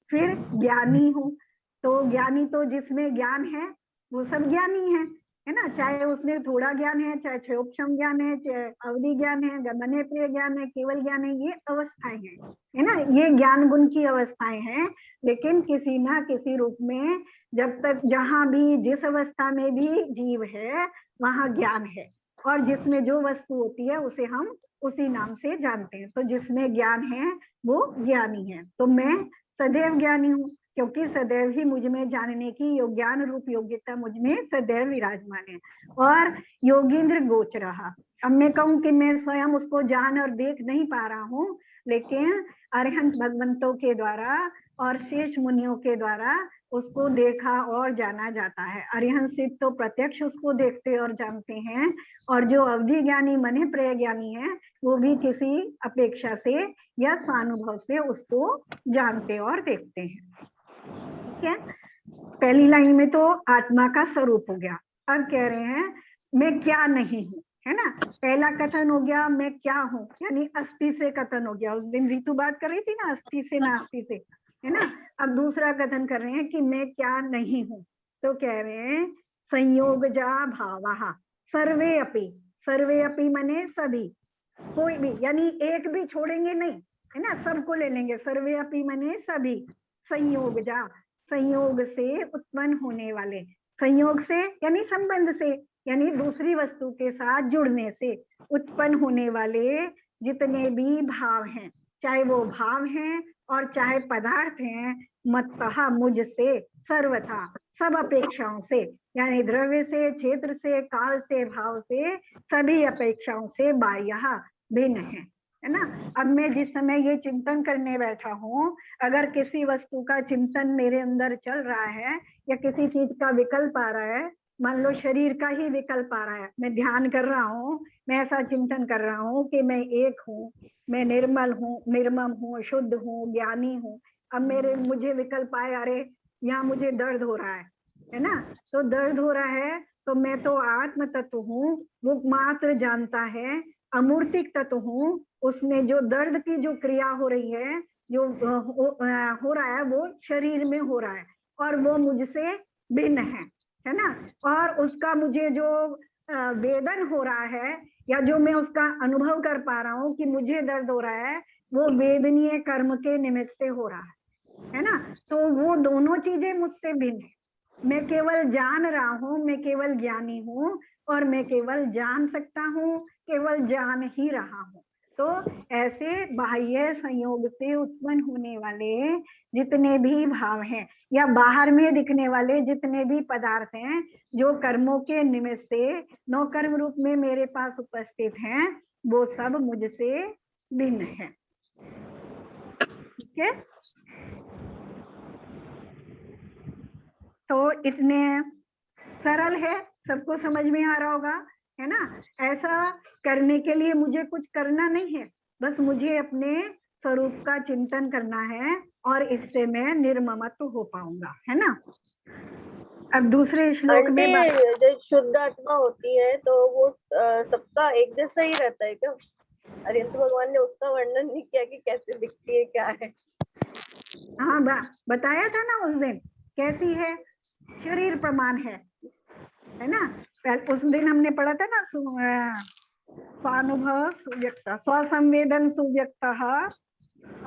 Speaker 1: फिर ज्ञानी हूँ, तो ज्ञानी तो जिसमें ज्ञान है वो सब ज्ञानी है ना, चाहे उसमें थोड़ा ज्ञान है, चाहे क्षयोक्षम ज्ञान है, चाहे अवधि ज्ञान है, गमने प्रिय ज्ञान है, केवल ज्ञान है, ये अवस्थाएं हैं, है ना, ये ज्ञान गुण की अवस्थाएं हैं। लेकिन किसी ना किसी रूप में, जब तक जहां भी जिस अवस्था में भी जीव है वहां ज्ञान है, और जिसमें जो वस्तु होती है उसे हम उसी नाम से जानते हैं। तो जिसमें ज्ञान है वो ज्ञानी है। तो मैं सदैव ज्ञानी हूँ, क्योंकि सदैव ही मुझ में जानने की ज्ञान रूप योग्यता मुझ में सदैव विराजमान है। और योगींद्र गोचरहा, अब मैं कहूँ कि मैं स्वयं उसको जान और देख नहीं पा रहा हूँ, लेकिन अरिहंत भगवंतों के द्वारा और शेष मुनियों के द्वारा उसको देखा और जाना जाता है। अरिहंत सिद्ध तो प्रत्यक्ष उसको देखते और जानते हैं, और जो अवधि ज्ञानी मने प्रिय ज्ञानी है वो भी किसी अपेक्षा से या स्वानुभव से उसको जानते और देखते हैं, ठीक है। पहली लाइन में तो आत्मा का स्वरूप हो गया। अब कह रहे हैं मैं क्या नहीं हूँ, है ना। पहला कथन हो गया मैं क्या हूँ, यानी अस्थि से कथन हो गया। उस दिन ऋतु बात कर रही थी ना, अस्थि से नास्ति से, है ना। अब दूसरा कथन कर रहे हैं कि मैं क्या नहीं हूँ, तो कह रहे हैं संयोगजा भावः सर्वे अपि, सर्वे अपि मने सभी, कोई भी, यानी एक भी छोड़ेंगे नहीं, है ना, सबको ले लेंगे। सर्वे अपि मने सभी, संयोगजा, संयोग से उत्पन्न होने वाले, संयोग से यानी संबंध से, यानी दूसरी वस्तु के साथ जुड़ने से उत्पन्न होने वाले जितने भी भाव हैं, चाहे वो भाव हैं और चाहे पदार्थ हैं, मत्तः मुझसे, सर्वथा सब अपेक्षाओं से, यानी द्रव्य से, क्षेत्र से, काल से, भाव से, सभी अपेक्षाओं से बाह्य भिन्न है ना। अब मैं जिस समय ये चिंतन करने बैठा हूँ, अगर किसी वस्तु का चिंतन मेरे अंदर चल रहा है या किसी चीज का विकल्प आ रहा है, मान लो शरीर का ही विकल्प आ रहा है, मैं ध्यान कर रहा हूँ, मैं ऐसा चिंतन कर रहा हूँ कि मैं एक हूँ, मैं निर्मल हूँ, निर्मम हूँ, शुद्ध हूँ, ज्ञानी हूँ। अब मुझे विकल्प आए, अरे यहाँ मुझे दर्द हो रहा है ना, तो दर्द हो रहा है तो मैं तो आत्म तत्व हूँ, वो मात्र जानता है, अमूर्तिक तत्व हूँ, उसमें जो दर्द की जो क्रिया हो रही है, जो हो रहा है वो शरीर में हो रहा है, और वो मुझसे भिन्न है ना। और उसका मुझे जो वेदन हो रहा है, या जो मैं उसका अनुभव कर पा रहा हूँ कि मुझे दर्द हो रहा है, वो वेदनीय कर्म के निमित्त से हो रहा है ना। तो वो दोनों चीजें मुझसे भिन्न है। मैं केवल जान रहा हूँ, मैं केवल ज्ञानी हूँ, और मैं केवल जान सकता हूँ, केवल जान ही रहा हूँ। तो ऐसे बाह्य संयोग से उत्पन्न होने वाले जितने भी भाव हैं या बाहर में दिखने वाले जितने भी पदार्थ हैं जो कर्मों के निमित्त से नौ कर्म रूप में मेरे पास उपस्थित हैं, वो सब मुझसे भिन्न है। ठीक है, तो इतने सरल है, सबको समझ में आ रहा होगा, है ना। ऐसा करने के लिए मुझे कुछ करना नहीं है, बस मुझे अपने स्वरूप का चिंतन करना है और इससे मैं निर्ममत्व हो पाऊंगा, है ना। अब दूसरे श्लोक में
Speaker 7: जो शुद्ध आत्मा होती है तो वो सबका एक जैसा ही रहता है क्या? अरिहंत भगवान ने उसका वर्णन नहीं किया कि कैसे दिखती है, क्या है?
Speaker 1: हाँ, बताया था ना उस दिन, कैसी है, शरीर प्रमाण है ना। उस दिन हमने पढ़ा था ना, स्वानुभव सुव्यक्त, स्वसंवेदन सुव्यक्त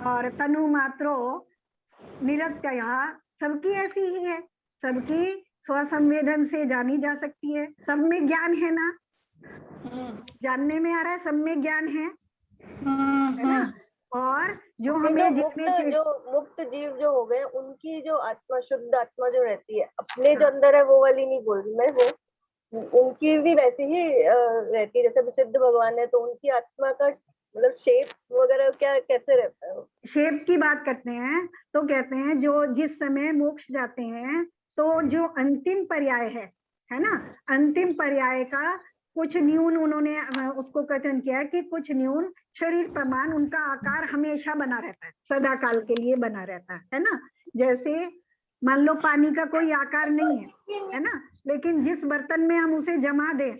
Speaker 1: और तनु मात्रो निरत्यय, सबकी ऐसी ही है, सबकी स्वसंवेदन से जानी जा सकती है। सब में ज्ञान है ना, जानने में आ रहा है, सब में ज्ञान है ना। और जो हमें
Speaker 7: जो मुक्त जीव जो हो गए उनकी जो आत्मा, शुद्ध आत्मा जो रहती है, अपने जो अंदर है वो वाली नहीं बोल रही मैं, वो उनकी भी वैसी ही रहती है जैसे सिद्ध भगवान है, तो उनकी आत्मा का मतलब शेप वगैरह क्या कैसे रहता है? शेप
Speaker 1: की बात करते हैं तो कहते हैं जो जिस समय मोक्ष जाते हैं तो जो अंतिम पर्याय है ना, अंतिम पर्याय का कुछ न्यून उन्होंने उसको कथन किया कि कुछ न्यून शरीर प्रमाण उनका आकार हमेशा बना रहता है, सदा काल के लिए बना रहता है ना। जैसे मान लो पानी का कोई आकार नहीं है ना, लेकिन जिस बर्तन में हम उसे जमा दें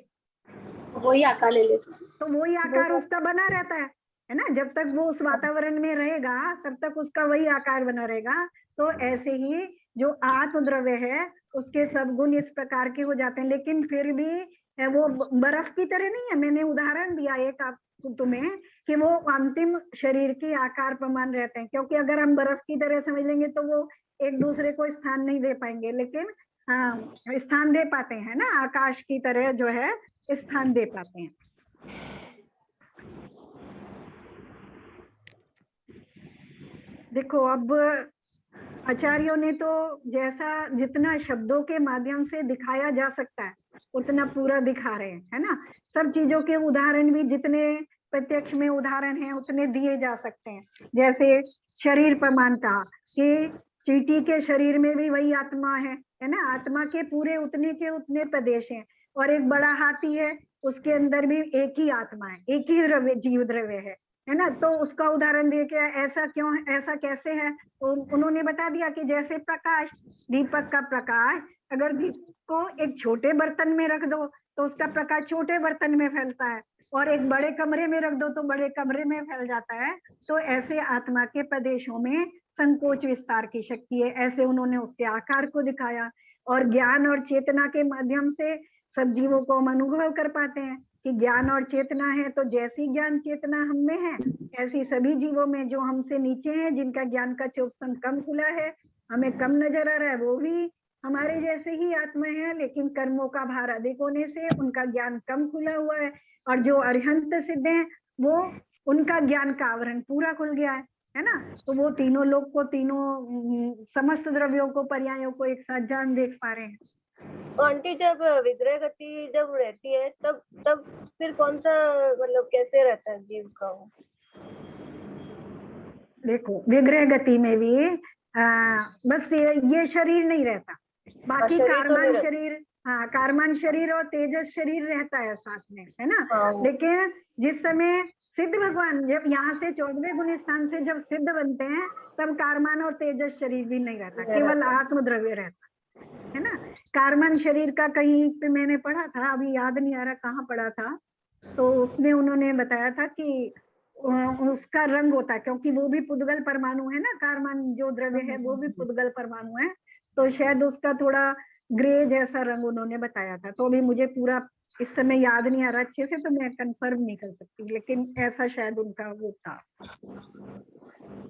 Speaker 4: वही आकार ले लेते हैं,
Speaker 1: तो वही आकार उसका बना रहता है ना। जब तक वो उस वातावरण में रहेगा तब तक उसका वही आकार बना रहेगा। तो ऐसे ही जो आत्मद्रव्य है उसके सब गुण इस प्रकार के हो जाते हैं, लेकिन फिर भी वो बर्फ की तरह नहीं है। मैंने उदाहरण दिया एक आपको तुम्हें कि वो अंतिम शरीर के आकार प्रमाण रहते हैं, क्योंकि अगर हम बर्फ की तरह समझ लेंगे तो वो एक दूसरे को स्थान नहीं दे पाएंगे, लेकिन हाँ स्थान दे पाते हैं ना, आकाश की तरह जो है स्थान दे पाते हैं। देखो अब आचार्यों ने तो जैसा जितना शब्दों के माध्यम से दिखाया जा सकता है उतना पूरा दिखा रहे हैं, है ना। सब चीजों के उदाहरण भी जितने प्रत्यक्ष में उदाहरण हैं उतने दिए जा सकते हैं। जैसे शरीर प्रमाणता कि चींटी के शरीर में भी वही आत्मा है ना, आत्मा के पूरे उतने के उतने प्रदेश हैं। और एक बड़ा हाथी है, उसके अंदर भी एक ही आत्मा है, एक ही द्रव्य जीव द्रव्य है ना। तो उसका उदाहरण दे के ऐसा क्यों है, ऐसा कैसे है, तो उन्होंने बता दिया कि जैसे प्रकाश, दीपक का प्रकाश, अगर दीपक को एक छोटे बर्तन में रख दो तो उसका प्रकाश छोटे बर्तन में फैलता है, और एक बड़े कमरे में रख दो तो बड़े कमरे में फैल जाता है। तो ऐसे आत्मा के प्रदेशों में संकोच विस्तार की शक्ति है, ऐसे उन्होंने उसके आकार को दिखाया। और ज्ञान और चेतना के माध्यम से सब जीवों को हम अनुभव कर पाते हैं कि ज्ञान और चेतना है, तो जैसी ज्ञान चेतना हम में है ऐसी सभी जीवों में जो हमसे नीचे हैं, जिनका ज्ञान का चौकसन कम खुला है, हमें कम नजर आ रहा है, वो भी हमारे जैसे ही आत्मा है, लेकिन कर्मों का भार अधिक होने से उनका ज्ञान कम खुला हुआ है। और जो अरिहंत सिद्ध हैं वो उनका ज्ञान का आवरण पूरा खुल गया है ना। तो वो तीनों लोग को, तीनों समस्त द्रव्यों को, पर्यायों को एक साथ जान देख पा रहे हैं।
Speaker 7: आंटी जब विग्रह गति जब रहती है तब फिर कौन सा मतलब कैसे रहता है जीव का?
Speaker 1: देखो विग्रह गति में भी बस ये शरीर नहीं रहता, बाकी कारमान शरीर, हाँ कारमान शरीर और तेजस शरीर रहता है साथ में, है ना। लेकिन जिस समय सिद्ध भगवान जब यहाँ से 14वें गुण स्थान से जब सिद्ध बनते हैं तब कारमान और तेजस शरीर भी नहीं रहता, केवल आत्मद्रव्य रहता है ना। कारमान शरीर का कहीं पे मैंने पढ़ा था, अभी याद नहीं आ रहा कहाँ पढ़ा था, तो उसमें उन्होंने बताया था कि उसका रंग होता है, क्योंकि वो भी पुद्गल परमाणु है ना, कारमान जो द्रव्य है वो भी पुद्गल परमाणु है, तो शायद उसका थोड़ा ग्रे जैसा रंग उन्होंने बताया था। तो अभी मुझे पूरा इस समय याद नहीं आ रहा अच्छे से, तो मैं कंफर्म नहीं कर सकती, लेकिन ऐसा शायद उनका वो था।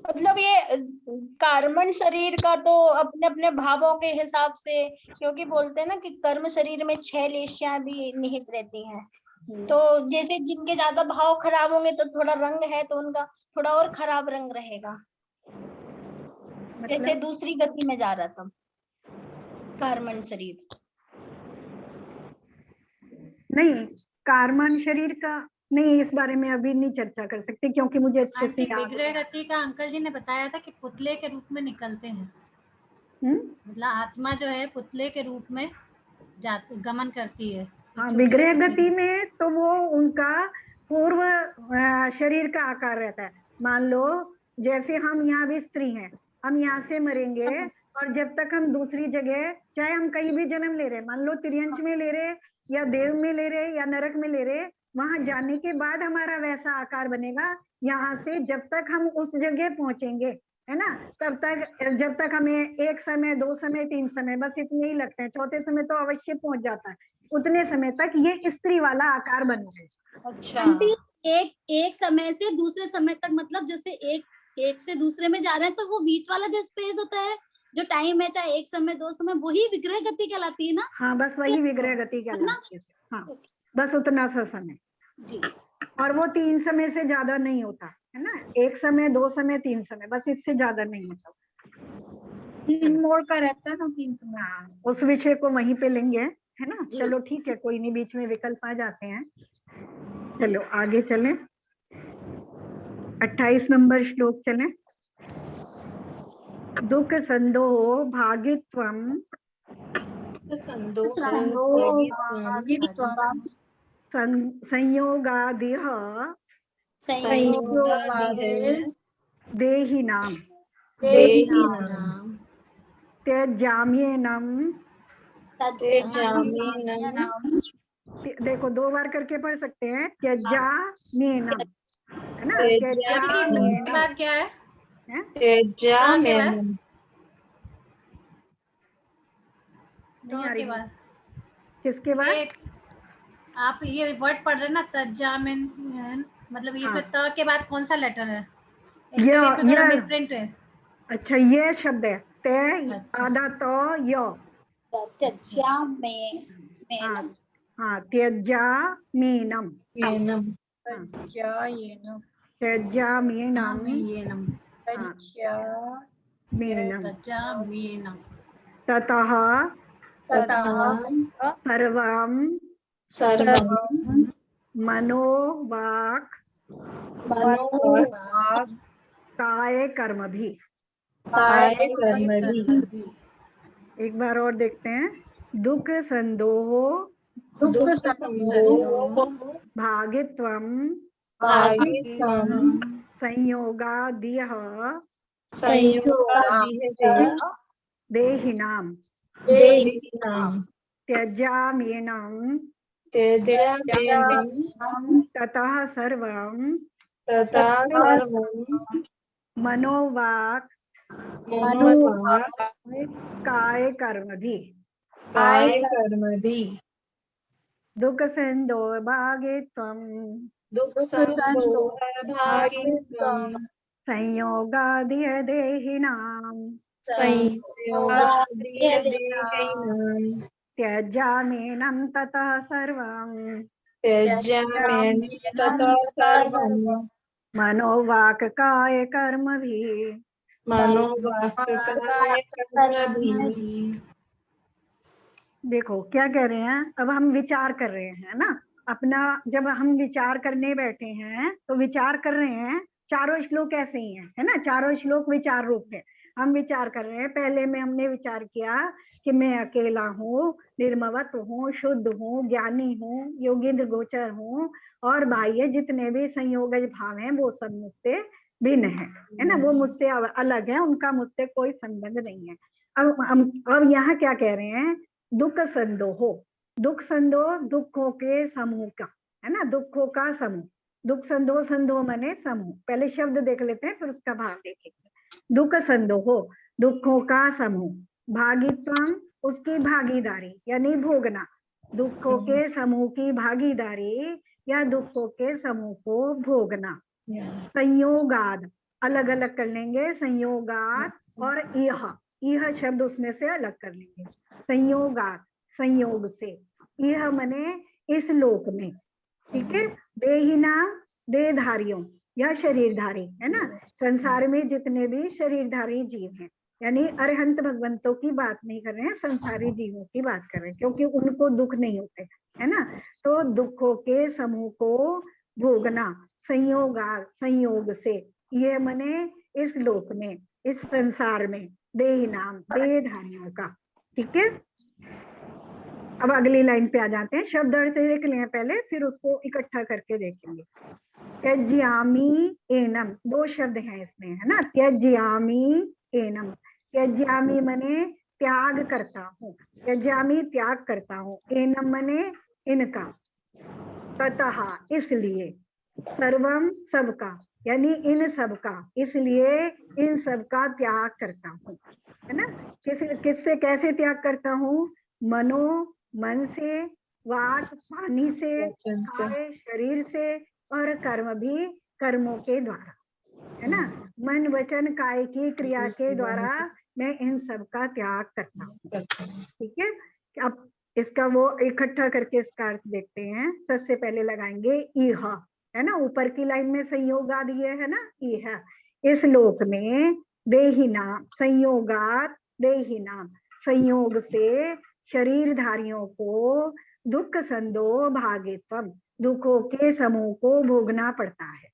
Speaker 5: मतलब ये कार्बन शरीर का तो अपने अपने भावों के हिसाब से, क्योंकि बोलते हैं ना कि कर्म शरीर में 6 लेशियां भी निहित रहती हैं। तो जैसे जिनके ज्यादा भाव खराब होंगे तो थोड़ा रंग है तो उनका थोड़ा और खराब रंग रहेगा। जैसे दूसरी गति में जा रहा था कार्बन शरीर।
Speaker 1: नहीं, कार्बन शरीर का नहीं, इस बारे में अभी नहीं चर्चा कर सकते क्योंकि मुझे अच्छे से
Speaker 2: आंटी
Speaker 1: याद
Speaker 2: विग्रह गति का अंकल जी ने बताया था कि पुतले के रूप में निकलते हैं। मतलब आत्मा जो है पुतले के रूप में गमन करती है।
Speaker 1: हाँ, विग्रह गति में तो वो उनका पूर्व शरीर का आकार रहता है। मान लो जैसे हम यहाँ भी स्त्री हैं, हम यहाँ से मरेंगे और जब तक हम दूसरी जगह, चाहे हम कहीं भी जन्म ले रहे, मान लो तिर्यंश में ले रहे या देव में ले रहे या नरक में ले रहे, वहां जाने के बाद हमारा वैसा आकार बनेगा। यहाँ से जब तक हम उस जगह पहुंचेंगे, है ना, तब तक, जब तक हमें 1 समय 2 समय 3 समय बस इतने ही लगते हैं, चौथे समय तो अवश्य पहुंच जाता है, उतने समय तक ये स्त्री वाला आकार बन गए।
Speaker 5: अच्छा,
Speaker 4: आंटी एक समय से दूसरे समय तक, मतलब जैसे एक से दूसरे में जा रहे हैं तो वो बीच वाला जो स्पेस होता है, जो टाइम है, चाहे 1 समय 2 समय, वही विग्रह गति कहलाती है ना।
Speaker 1: हाँ, बस वही विग्रह गति कहलाती है। हाँ, बस उतना सा समय
Speaker 4: जी।
Speaker 1: और वो 3 समय से ज्यादा नहीं होता है ना, 1 समय 2 समय 3 समय, बस इससे ज्यादा नहीं होता।
Speaker 6: 3 मोड़ का रहता है ना, 3 समय।
Speaker 1: हाँ, उस विषय को वहीं पे लेंगे, है ना। चलो ठीक है, कोई नहीं, बीच में विकल्प आ जाते हैं। चलो आगे चलें, 28 नंबर श्लोक चलें। दुख संदोह भागित्वम संयोगादिह देहिनाम त्यजाम्येनम। देखो 2 बार करके पढ़ सकते हैं, त्यजाम्येनम, है ना।
Speaker 2: त्यजाम्येनम बात क्या है?
Speaker 3: त्यजाम्येनम
Speaker 1: के बाद किसके बाद?
Speaker 2: आप ये वर्ड पढ़ रहे हैं ना, त्यजाम्येन, मतलब ये त के बाद कौन सा लेटर है?
Speaker 1: ये
Speaker 2: मिसप्रिंट है।
Speaker 1: अच्छा, ये शब्द है ते, आधा तो यो,
Speaker 4: त्यजाम्येनम।
Speaker 1: हाँ, त्यजाम्येनम, त्यजाम्येनम ततः सर्वं मनोवाक् काय कर्म भी। एक बार और देखते हैं। दुख संदोह भागित्वम संयोगादिह देहिनाम त्यजाम्येनम ततः सर्वं मनोवाक् काय कर्म भी। दुख संदोह भागित्वम संयोगादिह देहिनाम त्यजाम्येनम ततः सर्वं मनोवाक् काय कर्म भी। देखो क्या कह रहे हैं, अब हम विचार कर रहे हैं ना अपना, जब हम विचार करने बैठे हैं तो विचार कर रहे हैं, चारों श्लोक ऐसे ही हैं, है ना, चारों श्लोक विचार रूप है। हम विचार कर रहे हैं, पहले में हमने विचार किया कि मैं अकेला हूँ, निर्मवत हूँ, शुद्ध हूँ, ज्ञानी हूँ, योगेंद्र गोचर हूँ, और बाह्य जितने भी संयोगज भाव हैं वो सब मुझसे भिन्न है ना, वो मुझसे अलग है, उनका मुझसे कोई संबंध नहीं है। अब यहाँ क्या कह रहे हैं, दुख संदोह, दुख संदोह दुखों के समूह का, है ना, दुखों का समूह, दुख संदोह, संदोह माने समूह। पहले शब्द देख लेते हैं फिर उसका भाव देखेंगे। दुख संदोह दुखों का समूह, भागित्वम उसकी भागीदारी यानी भोगना, दुखों के समूह की भागीदारी या दुखों के समूह को भोगना। संयोगाद अलग अलग कर लेंगे, संयोगात और यह शब्द उसमें से अलग कर लेंगे। संयोगात संयोग से, यह मने इस लोक में, ठीक है। देहिना देहधारियों, यह शरीरधारी है ना, संसार में जितने भी शरीरधारी जीव हैं, यानी अरहंत भगवंतों की बात नहीं कर रहे हैं, संसारी जीवों की बात कर रहे हैं, क्योंकि उनको दुख नहीं होते है ना। तो दुखों के समूह को भोगना संयोग से, ये मने इस लोक में, इस संसार में, देहिनाम देहधारियों का, ठीक है। अब अगली लाइन पे आ जाते हैं, शब्द अर्थ देख लें पहले, फिर उसको इकट्ठा करके देखेंगे। त्यज्यामी एनम, दो शब्द हैं इसमें है ना, त्यज्यामी एनम। त्यज्यामी मने त्याग करता हूँ, त्यज्यामी त्याग करता हूँ, एनम मने इनका, ततः इसलिए, सर्वम सबका, यानी इन सबका, इसलिए इन सबका त्याग करता हूँ, है ना। किससे कैसे त्याग करता हूँ? मनो मन से, वाक वाणी से, काय शरीर से, और कर्म भी कर्मों के द्वारा, है ना। मन वचन काय की क्रिया के द्वारा मैं इन सब का त्याग करता हूँ, ठीक है। अब इसका वो इकट्ठा करके इसका अर्थ देखते हैं। सबसे पहले लगाएंगे इह, है ना, ऊपर की लाइन में संयोग आ दिए है ना, इह, इस लोक में, देहिना संयोगात देहिना, संयोग से शरीरधारियों को दुख संदो भागित्वम, दुखों के समूह को भोगना पड़ता है,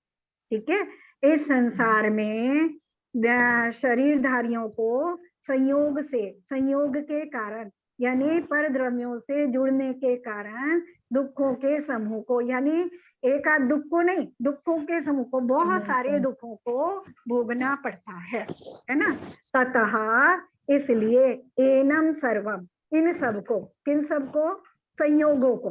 Speaker 1: ठीक है। इस संसार में शरीरधारियों को संयोग से, संयोग के कारण, यानी पर द्रव्यों से जुड़ने के कारण दुखों के समूह को, यानी एक आध दुख को नहीं, दुखों के समूह को, बहुत सारे दुखों को भोगना पड़ता है ना। ततः इसलिए, एनम सर्वम, इन सबको, किन सबको? संयोगों को,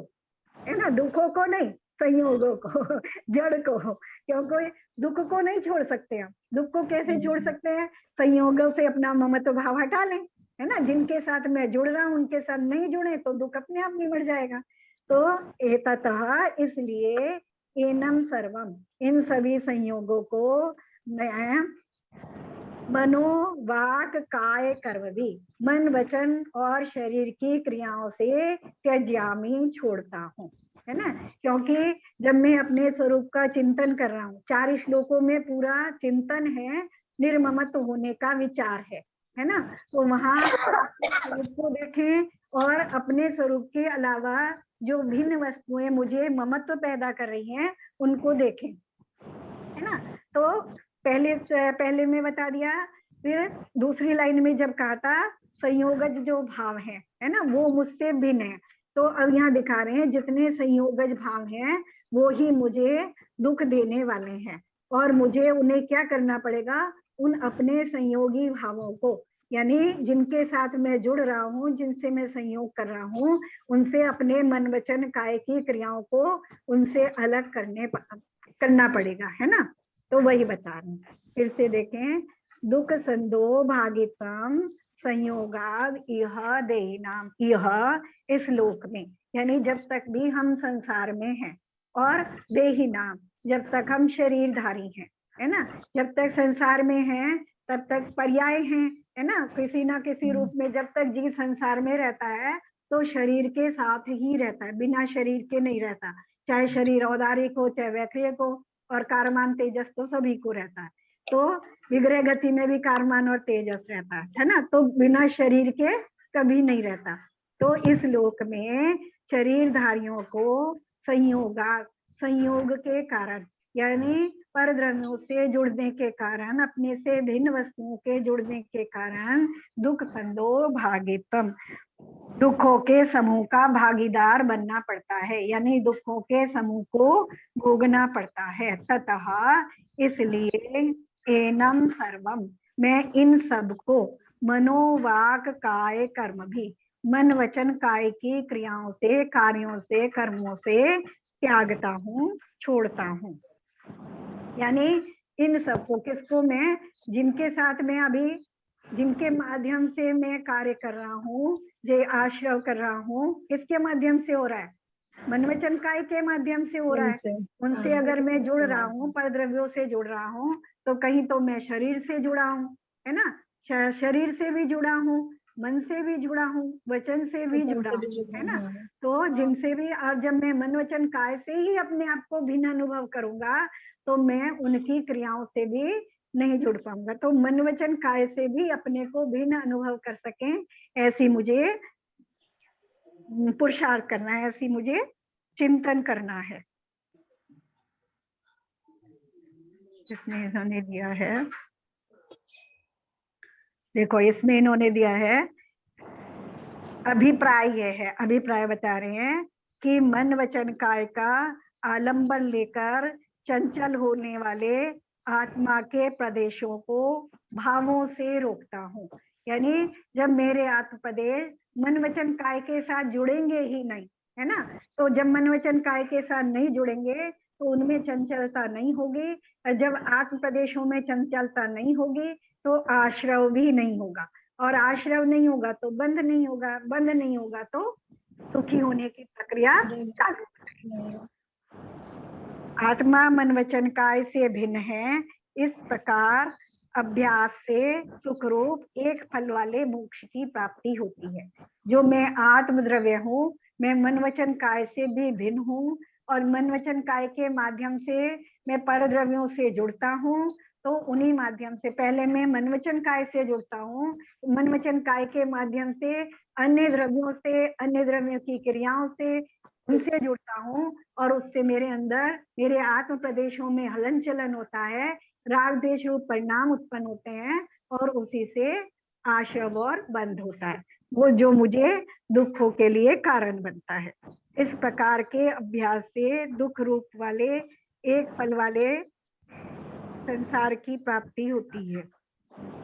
Speaker 1: है ना, दुखों को नहीं, संयोगों को, जड़ को, क्योंकि दुख को नहीं छोड़ सकते हम। दुख को कैसे छोड़ सकते हैं? संयोगों से अपना ममत्व भाव हटा लें, है ना। जिनके साथ मैं जुड़ रहा हूं उनके साथ नहीं जुड़े तो दुख अपने आप निमट जाएगा। तो एततः इसलिए, एनम सर्वम, इन सभी संयोगों को मैं मनो वाक काय कर्म भी, मन वचन और शरीर की क्रियाओं से त्यज्यामी छोड़ता हूँ, है ना। क्योंकि जब मैं अपने स्वरूप का चिंतन कर रहा हूँ, 4 श्लोकों में पूरा चिंतन है, निर्ममत्व होने का विचार है ना। तो वहां स्वरूप को देखें और अपने स्वरूप के अलावा जो भिन्न वस्तुएं मुझे ममत्व पैदा कर रही हैं उनको देखें, है ना। तो पहले में बता दिया, फिर दूसरी लाइन में जब कहा था संयोगज जो भाव है ना, वो मुझसे भिन्न है। तो अब यहाँ दिखा रहे हैं जितने संयोगज भाव हैं वो ही मुझे दुख देने वाले हैं, और मुझे उन्हें क्या करना पड़ेगा? उन अपने संयोगी भावों को, यानी जिनके साथ मैं जुड़ रहा हूँ, जिनसे मैं संयोग कर रहा हूँ, उनसे अपने मन वचन काय की क्रियाओं को उनसे अलग करना पड़ेगा, है ना। तो वही बता रहे हैं, फिर से देखें, दुख संदो भागित्वम संयोगाद इह देहिनाम, इह इस लोक में, यानी जब तक भी हम संसार में हैं, और देहिनाम जब तक हम शरीरधारी हैं, है ना। जब तक संसार में हैं तब तक पर्याय हैं, है ना, किसी ना किसी रूप में। जब तक जीव संसार में रहता है तो शरीर के साथ ही रहता है, बिना शरीर के नहीं रहता, चाहे शरीर औदारिक हो चाहे वैक्रियक हो, और कारमान तेजस तो सभी को रहता है। तो विग्रह गति में भी कारमान और तेजस रहता है ना, तो बिना शरीर के कभी नहीं रहता। तो इस लोक में शरीरधारियों को संयोग के कारण, यानी पर द्रव्यों से जुड़ने के कारण, अपने से भिन्न वस्तुओं के जुड़ने के कारण दुख संदो भागित्वम, दुखों के समूह का भागीदार बनना पड़ता है, यानी दुखों के समूह को भोगना पड़ता है। ततः इसलिए, एनम सर्वम, मैं इन सब को, मनोवाक काय कर्म भी, मन वचन काय की क्रियाओं से, कार्यों से, कर्मों से त्यागता हूँ, छोड़ता हूँ। यानी इन सबको, किसको? मैं, जिनके साथ मैं अभी, जिनके माध्यम से मैं कार्य कर रहा हूँ, जो आश्रय कर रहा हूँ, किसके माध्यम से हो रहा है? मन वचन काय के माध्यम से हो रहा है। उनसे अगर मैं जुड़ रहा हूँ, पर द्रव्यों से जुड़ रहा हूँ, तो कहीं तो मैं शरीर से जुड़ा हूँ, है ना, शरीर से भी जुड़ा हूँ, मन से भी जुड़ा हूँ, वचन से भी जुड़ा हूँ, है ना। तो जिनसे भी, और जब मैं मन वचन काय से ही अपने आप को भिन्न अनुभव करूंगा तो मैं उनकी क्रियाओं से भी नहीं जुड़ पाऊंगा। तो मन वचन काय से भी अपने को भिन्न अनुभव कर सकें, ऐसी मुझे पुरुषार्थ करना है, ऐसी मुझे चिंतन करना है। इसमें इन्होंने दिया है, देखो इसमें इन्होंने दिया है अभिप्राय। ये है अभिप्राय, बता रहे हैं कि मन वचन काय का आलंबन लेकर चंचल होने वाले आत्मा के प्रदेशों को भावों से रोकता हूँ। यानी जब मेरे आत्मप्रदेश मन वचन काय के साथ जुड़ेंगे ही नहीं, है ना, तो जब मन वचन काय के साथ नहीं जुड़ेंगे तो उनमें चंचलता नहीं होगी, और जब आत्म प्रदेशों में चंचलता नहीं होगी तो आश्रव भी नहीं होगा, और आश्रव नहीं होगा तो बंध नहीं होगा, बंध नहीं होगा तो सुखी होने की प्रक्रिया चालू। आत्मा मन वचन काय से भिन्न है, इस प्रकार अभ्यास से सुख रूप एक फल वाले मोक्ष की प्राप्ति होती है। जो मैं आत्म द्रव्य हूँ, मैं मन वचन काय से भी भिन्न हूँ, और मन वचन काय के माध्यम से मैं पर द्रव्यों से जुड़ता हूँ, तो उन्हीं माध्यम से पहले मैं मन वचन काय से जुड़ता हूँ, मन वचन काय के माध्यम से अन्य द्रव्यों से, अन्य द्रव्यों की क्रियाओं से उनसे जुड़ता हूँ, और उससे मेरे अंदर, मेरे आत्म प्रदेशों में हलन चलन होता है, राग देश रूप परिणाम उत्पन्न होते हैं, और उसी से आश्रव और बंध होता है, वो जो मुझे दुखों के लिए कारण बनता है। इस प्रकार के अभ्यास से दुख रूप वाले एक फल वाले संसार की प्राप्ति होती है।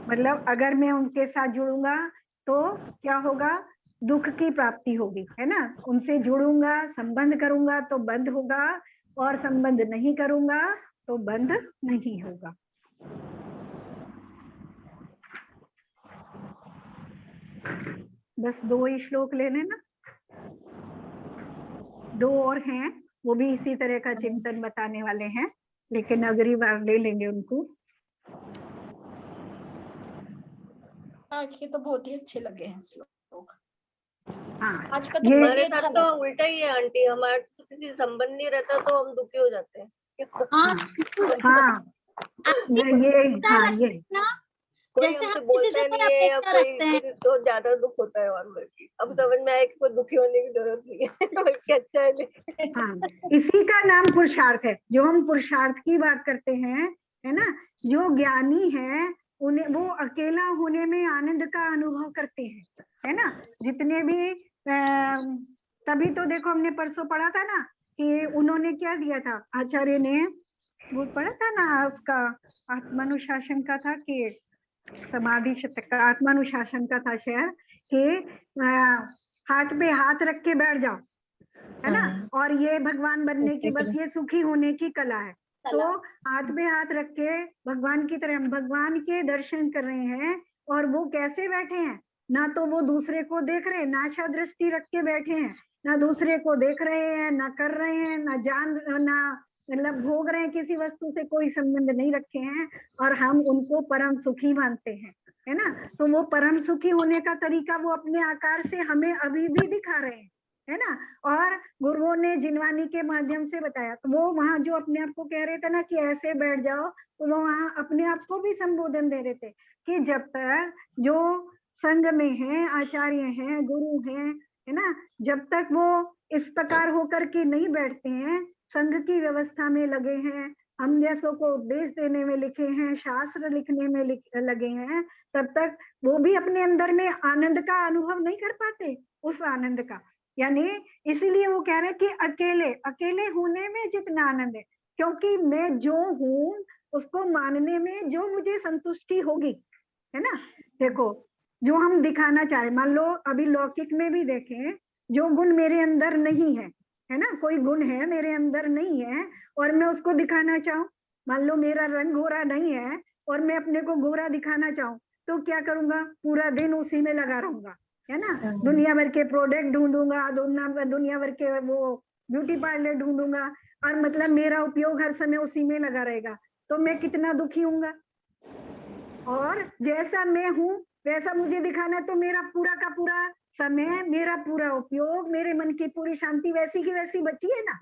Speaker 1: मतलब अगर मैं उनके साथ जुड़ूंगा तो क्या होगा, दुख की प्राप्ति होगी, है ना। उनसे जुड़ूंगा, संबंध करूंगा तो बंध होगा, और संबंध नहीं करूंगा तो बंध नहीं होगा। बस 2 ही श्लोक लेने ना, 2 और हैं, वो भी इसी तरह का चिंतन बताने वाले हैं, लेकिन अगली बार ले लेंगे उनको।
Speaker 5: आज के तो बहुत ही अच्छे लगे हैं श्लोक।
Speaker 1: हाँ,
Speaker 5: आज का तो
Speaker 1: ये
Speaker 7: हमारे साथ तो उल्टा ही है आंटी, हमारे तो किसी संबंध नहीं रहता तो हम दुखी हो जाते हैं।
Speaker 1: हाँ ये
Speaker 7: कोई
Speaker 4: जैसे
Speaker 7: हमसे
Speaker 4: हम किसी
Speaker 7: बोलता
Speaker 4: से
Speaker 7: नहीं
Speaker 4: कोई
Speaker 7: है, या
Speaker 4: अपेक्षा
Speaker 7: कोई
Speaker 4: रखते हैं,
Speaker 7: किसी तो ज्यादा दुख होता है, और बल्कि अब समझ में आया कि कोई दुखी होने की जरूरत नहीं है, बल्कि अच्छा है नहीं।
Speaker 1: हाँ, इसी का नाम पुरुषार्थ है। जो हम पुरुषार्थ की बात करते हैं, है ना, जो ज्ञानी है उन्हें, वो अकेला होने में आनंद का अनुभव करते हैं, है ना। जितने भी तभी तो देखो हमने परसों पढ़ा था ना कि उन्होंने क्या दिया था, आचार्य ने वो पढ़ा था ना, उसका आत्मानुशासन का था कि समाधि शतक का आत्मानुशासन का था शायद, कि हाथ पे हाथ रख के बैठ जाओ, है ना, और ये भगवान बनने की, बस ये सुखी होने की कला है। तो हाथ पे हाथ रख के भगवान की तरह, भगवान के दर्शन कर रहे हैं, और वो कैसे बैठे हैं, ना तो वो दूसरे को देख रहे हैं, नाशा दृष्टि रख के बैठे हैं, ना दूसरे को देख रहे हैं, ना कर रहे हैं, ना जान, ना मतलब भोग रहे हैं, किसी वस्तु से कोई संबंध नहीं रखे हैं, और हम उनको परम सुखी मानते हैं, है ना। तो वो परम सुखी होने का तरीका वो अपने आकार से हमें अभी भी दिखा रहे हैं, है ना। और गुरुओं ने जिनवानी के माध्यम से बताया, तो वो वहां जो अपने आप को कह रहे थे ना कि ऐसे बैठ जाओ, तो वो वहां अपने आप को भी संबोधन दे रहे थे कि जब तक जो संघ में है, आचार्य हैं, गुरु हैं, है ना, जब तक वो इस प्रकार होकर के नहीं बैठते हैं, संघ की व्यवस्था में लगे हैं, हम जैसों को उपदेश देने में लिखे हैं, शास्त्र लिखने में लगे हैं, तब तक वो भी अपने अंदर में आनंद का अनुभव नहीं कर पाते, उस आनंद का। यानी इसीलिए वो कह रहे हैं कि अकेले अकेले होने में जितना आनंद है, क्योंकि मैं जो हूँ उसको मानने में जो मुझे संतुष्टि होगी, है ना। देखो जो हम दिखाना चाह रहे, मान लो अभी लौकिक में भी देखें, जो गुण मेरे अंदर नहीं है ना, कोई गुण है मेरे अंदर नहीं है और मैं उसको दिखाना चाहूँ, मान लो मेरा रंग गोरा नहीं है और मैं अपने को गोरा दिखाना चाहूँ, तो क्या करूंगा, पूरा दिन उसी में लगा रहूंगा, है ना। दुनिया भर के प्रोडक्ट ढूंढूंगा, दुनिया भर के वो ब्यूटी पार्लर ढूंढूंगा, और मतलब मेरा उपयोग हर समय उसी में लगा रहेगा। तो मैं कितना दुखी हूँगा। और जैसा मैं हूँ वैसा मुझे दिखाना, तो मेरा पूरा का पूरा समय, मेरा पूरा उपयोग, मेरे मन की पूरी शांति वैसी की वैसी बची है ना,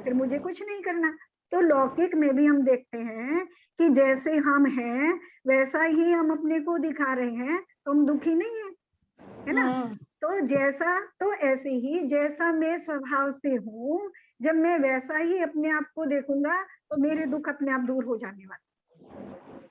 Speaker 1: फिर मुझे कुछ नहीं करना। तो लौकिक में भी हम देखते हैं कि जैसे हम हैं वैसा ही हम अपने को दिखा रहे हैं, तो हम दुखी नहीं है ना। तो जैसा, तो ऐसे ही जैसा मैं स्वभाव से हूँ, जब मैं वैसा ही अपने आप को देखूंगा तो मेरे दुख अपने आप दूर हो जाने वाले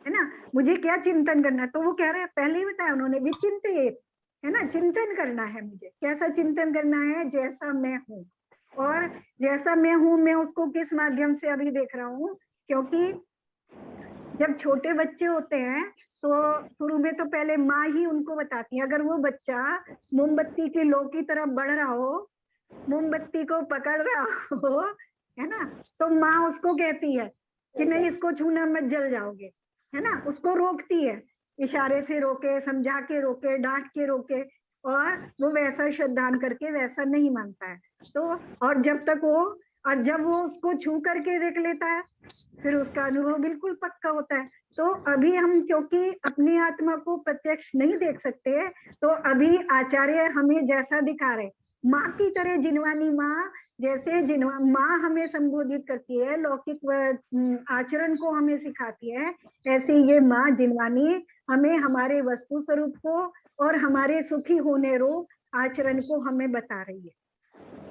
Speaker 1: है ना। मुझे क्या चिंतन करना है, तो वो कह रहे हैं, पहले ही बताया उन्होंने, विचिंतित है ना, चिंतन करना है मुझे। कैसा चिंतन करना है? जैसा मैं हूँ। और जैसा मैं हूँ, मैं उसको किस माध्यम से अभी देख रहा हूँ, क्योंकि जब छोटे बच्चे होते हैं तो शुरू में तो पहले माँ ही उनको बताती है। अगर वो बच्चा मोमबत्ती की लो की तरफ बढ़ रहा हो, मोमबत्ती को पकड़ रहा हो, है ना, तो माँ उसको कहती है कि नहीं इसको छूना मत, जल जाओगे, है ना। उसको रोकती है, इशारे से रोके, समझा के रोके, डांट के रोके, और वो वैसा श्रद्धान करके वैसा नहीं मानता है। तो और जब तक वो, और जब वो उसको छू करके देख लेता है फिर उसका अनुभव बिल्कुल पक्का होता है। तो अभी हम क्योंकि अपनी आत्मा को प्रत्यक्ष नहीं देख सकते, तो अभी आचार्य हमें जैसा दिखा रहे, माँ की तरह जिनवानी माँ, जैसे जिनवा माँ हमें संबोधित करती है, लौकिक आचरण को हमें सिखाती है, ऐसे ये माँ जिनवानी हमें हमारे वस्तु स्वरूप को और हमारे सुखी होने रूप आचरण को हमें बता रही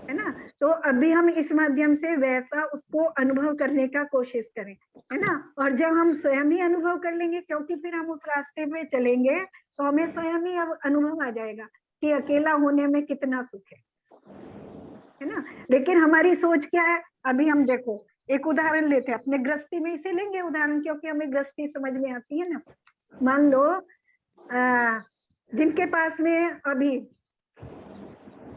Speaker 1: है ना। तो अभी हम इस माध्यम से वैसा उसको अनुभव करने का कोशिश करें, है ना। और जब हम स्वयं ही अनुभव कर लेंगे, क्योंकि फिर हम उस रास्ते पे चलेंगे तो हमें स्वयं ही अब अनुभव आ जाएगा कि अकेला होने में कितना सुख है ना। लेकिन हमारी सोच क्या है? अभी हम देखो, एक उदाहरण लेते हैं, अपने गृहस्थी में इसे लेंगे उदाहरण, क्योंकि हमें गृहस्थी समझ में आती है ना। मान लो जिनके पास में अभी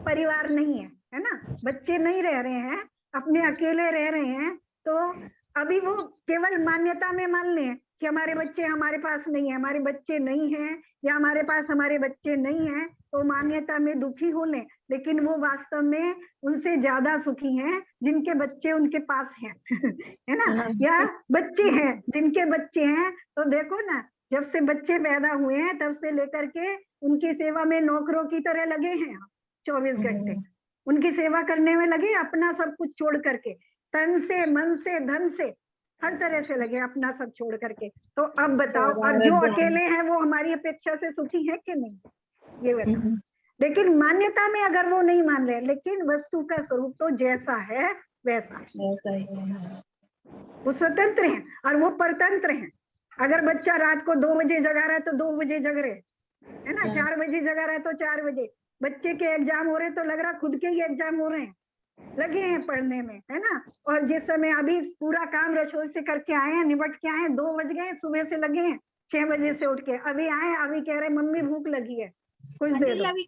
Speaker 1: परिवार नहीं है ना, बच्चे नहीं रह रहे हैं, अपने अकेले रह रहे हैं, तो अभी वो केवल मान्यता में मान लें कि हमारे बच्चे हमारे पास नहीं है, हमारे बच्चे नहीं है, या हमारे पास हमारे बच्चे नहीं है, तो मान्यता में दुखी हो लें। लेकिन वो वास्तव में उनसे ज्यादा सुखी हैं जिनके बच्चे उनके पास हैं है ना, या बच्चे हैं जिनके बच्चे हैं। तो देखो ना, जब से बच्चे पैदा हुए हैं तब से लेकर के उनकी सेवा में नौकरों की तरह लगे हैं, 24 घंटे उनकी सेवा करने में लगे, अपना सब कुछ छोड़ करके, तन से, मन से, धन से, हर तरह से लगे, अपना सब छोड़ करके। तो अब बताओ, और जो अकेले हैं वो हमारी अपेक्षा से सुखी है कि नहीं, ये बताओ। लेकिन मान्यता में अगर वो नहीं मान रहे, लेकिन वस्तु का स्वरूप तो जैसा है वैसा, वो स्वतंत्र है और वो परतंत्र है। अगर बच्चा रात को 2 बजे जगा रहा है तो 2 बजे जग रहे, है ना, 4 बजे जगा रहा है तो 4 बजे। बच्चे के एग्जाम हो रहे तो लग रहा खुद के ही एग्जाम हो रहे हैं, लगे हैं पढ़ने में, है ना। और जिस समय अभी पूरा काम रसोई से करके आए हैं, निपट के आए हैं, 2 बज गए, सुबह से लगे हैं, 6 बजे से उठ के अभी आए, अभी कह रहे मम्मी भूख लगी है, कुछ दे दो।
Speaker 6: अभी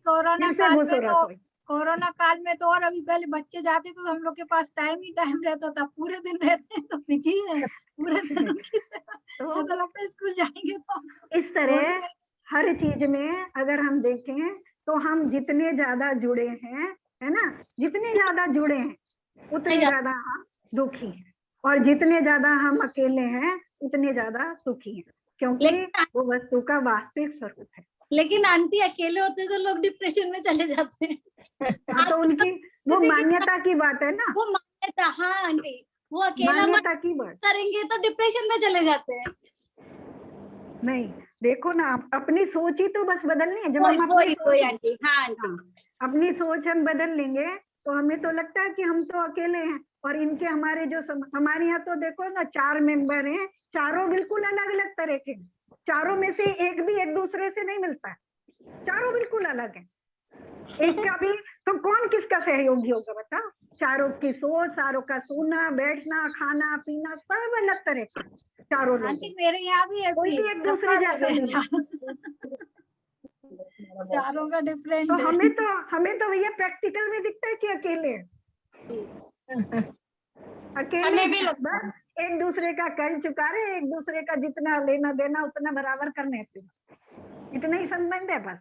Speaker 6: कोरोना काल में तो और अभी पहले बच्चे जाते तो हम लोग के पास टाइम ही टाइम रहता था, पूरे दिन रहते हैं तो बिजी है, पूरे दिन तो ऐसा लगता है स्कूल जाएंगे तो।
Speaker 1: इस तरह हर चीज में अगर हम देखें तो हम जितने ज्यादा जुड़े हैं, है ना, जितने ज्यादा जुड़े हैं उतने ज्यादा हम दुखी हैं, और जितने ज्यादा हम अकेले हैं उतने ज्यादा सुखी हैं, क्योंकि वो वस्तु का वास्तविक स्वरूप है।
Speaker 4: लेकिन आंटी अकेले होते तो लोग डिप्रेशन में चले जाते हैं।
Speaker 1: तो उनकी वो मान्यता की बात है ना,
Speaker 4: वो मान्यता, हाँ आंटी, वो अकेला
Speaker 1: मान्यता की बात
Speaker 4: करेंगे तो डिप्रेशन में चले जाते हैं।
Speaker 1: नहीं, देखो ना, अपनी सोच ही तो बस बदलनी है। जब हम अपनी सोच हम बदल लेंगे तो हमें तो लगता है कि हम तो अकेले हैं, और इनके हमारे जो हमारे यहाँ तो देखो ना 4 मेंबर हैं, चारों बिल्कुल अलग अलग तरह के, चारों में से एक भी एक दूसरे से नहीं मिलता है, चारों बिल्कुल अलग है। एक का भी तो कौन किसका सहयोगी होगा बताओ? चारों की सोच, चारों का सोना, बैठना, खाना पीना सब अलग तरह का, चारों लोग।
Speaker 6: मेरे यहाँ भी ऐसे
Speaker 1: कोई भी एक दूसरे जैसा
Speaker 6: चारों का डिफरेंट।
Speaker 1: तो हमें तो भैया प्रैक्टिकल में दिखता है कि अकेले भी बस एक दूसरे का कर चुका रहे, एक दूसरे का जितना लेना देना उतना बराबर करने, इतना ही संबंध है बस।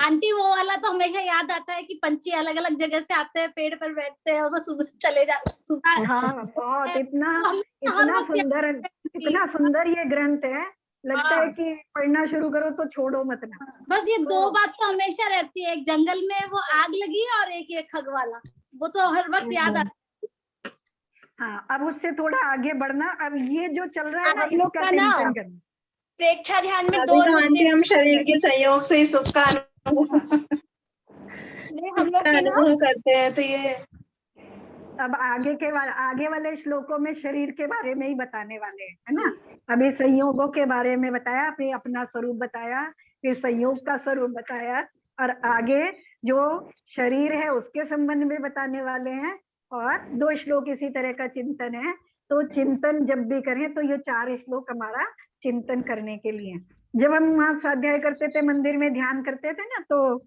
Speaker 4: आंटी वो वाला तो हमेशा याद आता है कि पंछी अलग अलग जगह से आते हैं, पेड़ पर बैठते हैं और वो सुबह चले जाते, सुबह
Speaker 1: हाँ बहुत, इतना
Speaker 4: तो हमें हर
Speaker 1: इतना
Speaker 4: वक्त
Speaker 1: सुंदर, इतना सुंदर ये ग्रंथ है, लगता है
Speaker 4: हाँ।
Speaker 1: कि पढ़ना शुरू करो तो छोड़ो मत ना।
Speaker 4: बस ये दो बात तो हमेशा रहती है, एक जंगल में वो आग लगी और एक ये खग वाला, वो तो हर वक्त याद आता है।
Speaker 1: हाँ, अब उससे थोड़ा आगे बढ़ना, अब ये जो चल रहा है ना,
Speaker 5: हम लोग
Speaker 1: इसका
Speaker 5: का ना
Speaker 1: चिंतन करना।
Speaker 5: प्रेक्षा ध्यान में
Speaker 3: अभी
Speaker 5: दो
Speaker 3: तो आंटी हम शरीर
Speaker 5: नहीं,
Speaker 3: के संयोग से ही सुख का अनुभव
Speaker 5: हम लोग के ना
Speaker 3: अनुभव करते हैं, तो ये
Speaker 1: अब आगे वाले श्लोकों में शरीर के बारे में ही बताने वाले हैं, है ना। अभी संयोगों के बारे में बताया, फिर अपना स्वरूप बताया, फिर संयोग का स्वरूप बताया, और आगे जो शरीर है उसके संबंध में बताने वाले हैं, और 2 श्लोक इसी तरह का चिंतन है। तो चिंतन जब भी करें तो ये 4 श्लोक हमारा चिंतन करने के लिए। जब हम वहां स्वाध्याय करते थे, मंदिर में ध्यान करते थे ना, तो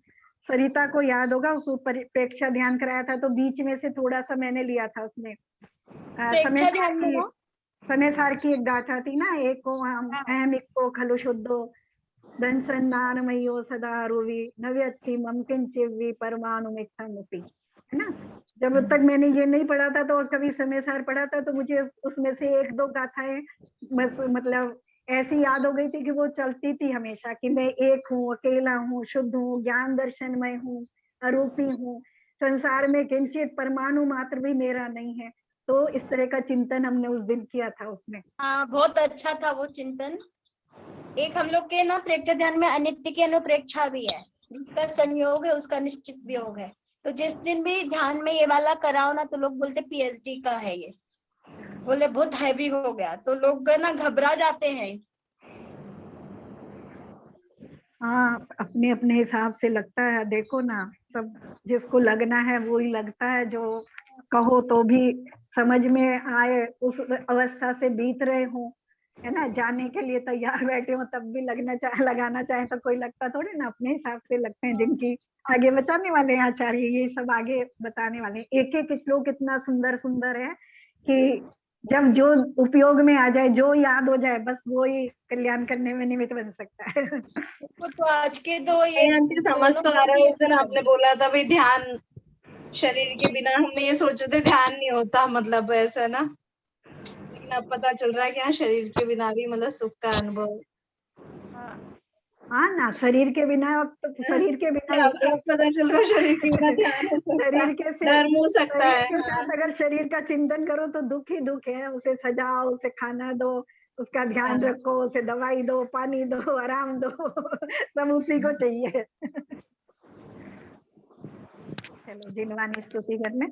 Speaker 1: सरिता को याद होगा, उसको प्रेक्षा ध्यान कराया था, तो बीच में से थोड़ा सा मैंने लिया था उसमें।
Speaker 5: प्रेक्षा ध्यान में ना
Speaker 1: समय सार की एक गाथा थी ना, एक को अहम को खलु शुद्धो दंसन्नानमयो सदा रूवी नव्यथी मम किंचिवी परमाणु मिथ्यामुपी, है ना। जब तक मैंने ये नहीं पढ़ा था, तो कभी समय सार पढ़ा था, तो मुझे उसमें से 1-2 गाथाएं मतलब ऐसी याद हो गई थी कि वो चलती थी हमेशा, कि मैं एक हूँ, अकेला हूँ, शुद्ध हूँ, ज्ञान दर्शनमय हूँ, अरूपी हूँ, संसार में किंचित परमाणु मात्र भी मेरा नहीं है। तो इस तरह का चिंतन हमने उस दिन किया था उसमें।
Speaker 5: हाँ, बहुत अच्छा था वो चिंतन। एक हम लोग के ना प्रेक्षा ध्यान में अनित्य की अनुप्रेक्षा भी है, जिसका संयोग है उसका निश्चित वियोग है। तो जिस दिन भी ध्यान में ये वाला कराओ ना, तो लोग बोलते पीएचडी का है ये, बोले बहुत हैवी हो गया, तो लोग ना घबरा जाते हैं।
Speaker 1: हाँ, अपने अपने हिसाब से लगता है, देखो ना, सब जिसको लगना है वो ही लगता है। जो कहो तो भी समझ में आए, उस अवस्था से बीत रहे हो, है ना, जाने के लिए तैयार बैठे हो, तब भी लगाना चाहे तो कोई लगता थोड़ी ना, अपने हिसाब से लगते हैं। जिनकी आगे बताने वाले हैं आचार्य, ये सब आगे बताने वाले हैं। एक एक श्लोक इतना सुंदर सुंदर है कि जब जो उपयोग में आ जाए, जो याद हो जाए, बस वो ही कल्याण करने में निमित्त बन सकता है।
Speaker 5: तो आज के दो ये
Speaker 3: आंटी समझ तो आ रहा है। उस दिन आपने बोला था भाई ध्यान शरीर के बिना, हम ये सोचे थे ध्यान नहीं होता, मतलब ऐसा ना, लेकिन अब पता चल रहा है कि हाँ, शरीर के बिना भी मतलब सुख का अनुभव।
Speaker 1: हाँ ना, शरीर के बिना, शरीर के बिना
Speaker 3: अब पता चल रहा है शरीर के बिना ध्यान हो सकता है,
Speaker 1: शरीर के
Speaker 3: धर्म हो सकता
Speaker 1: शरीर
Speaker 3: है।
Speaker 1: के साथ अगर शरीर का चिंतन करो तो दुख ही दुख है। उसे सजाओ, उसे खाना दो, उसका ध्यान रखो, उसे दवाई दो, पानी दो, आराम दो, सब उसी को चाहिए। चलो जिनवानी स्तुति करने।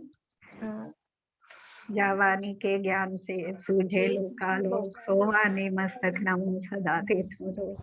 Speaker 1: जावानी के ज्ञान से सूझे लोकालोक, सोहानी मस्तक नमो सदा तीर्थ।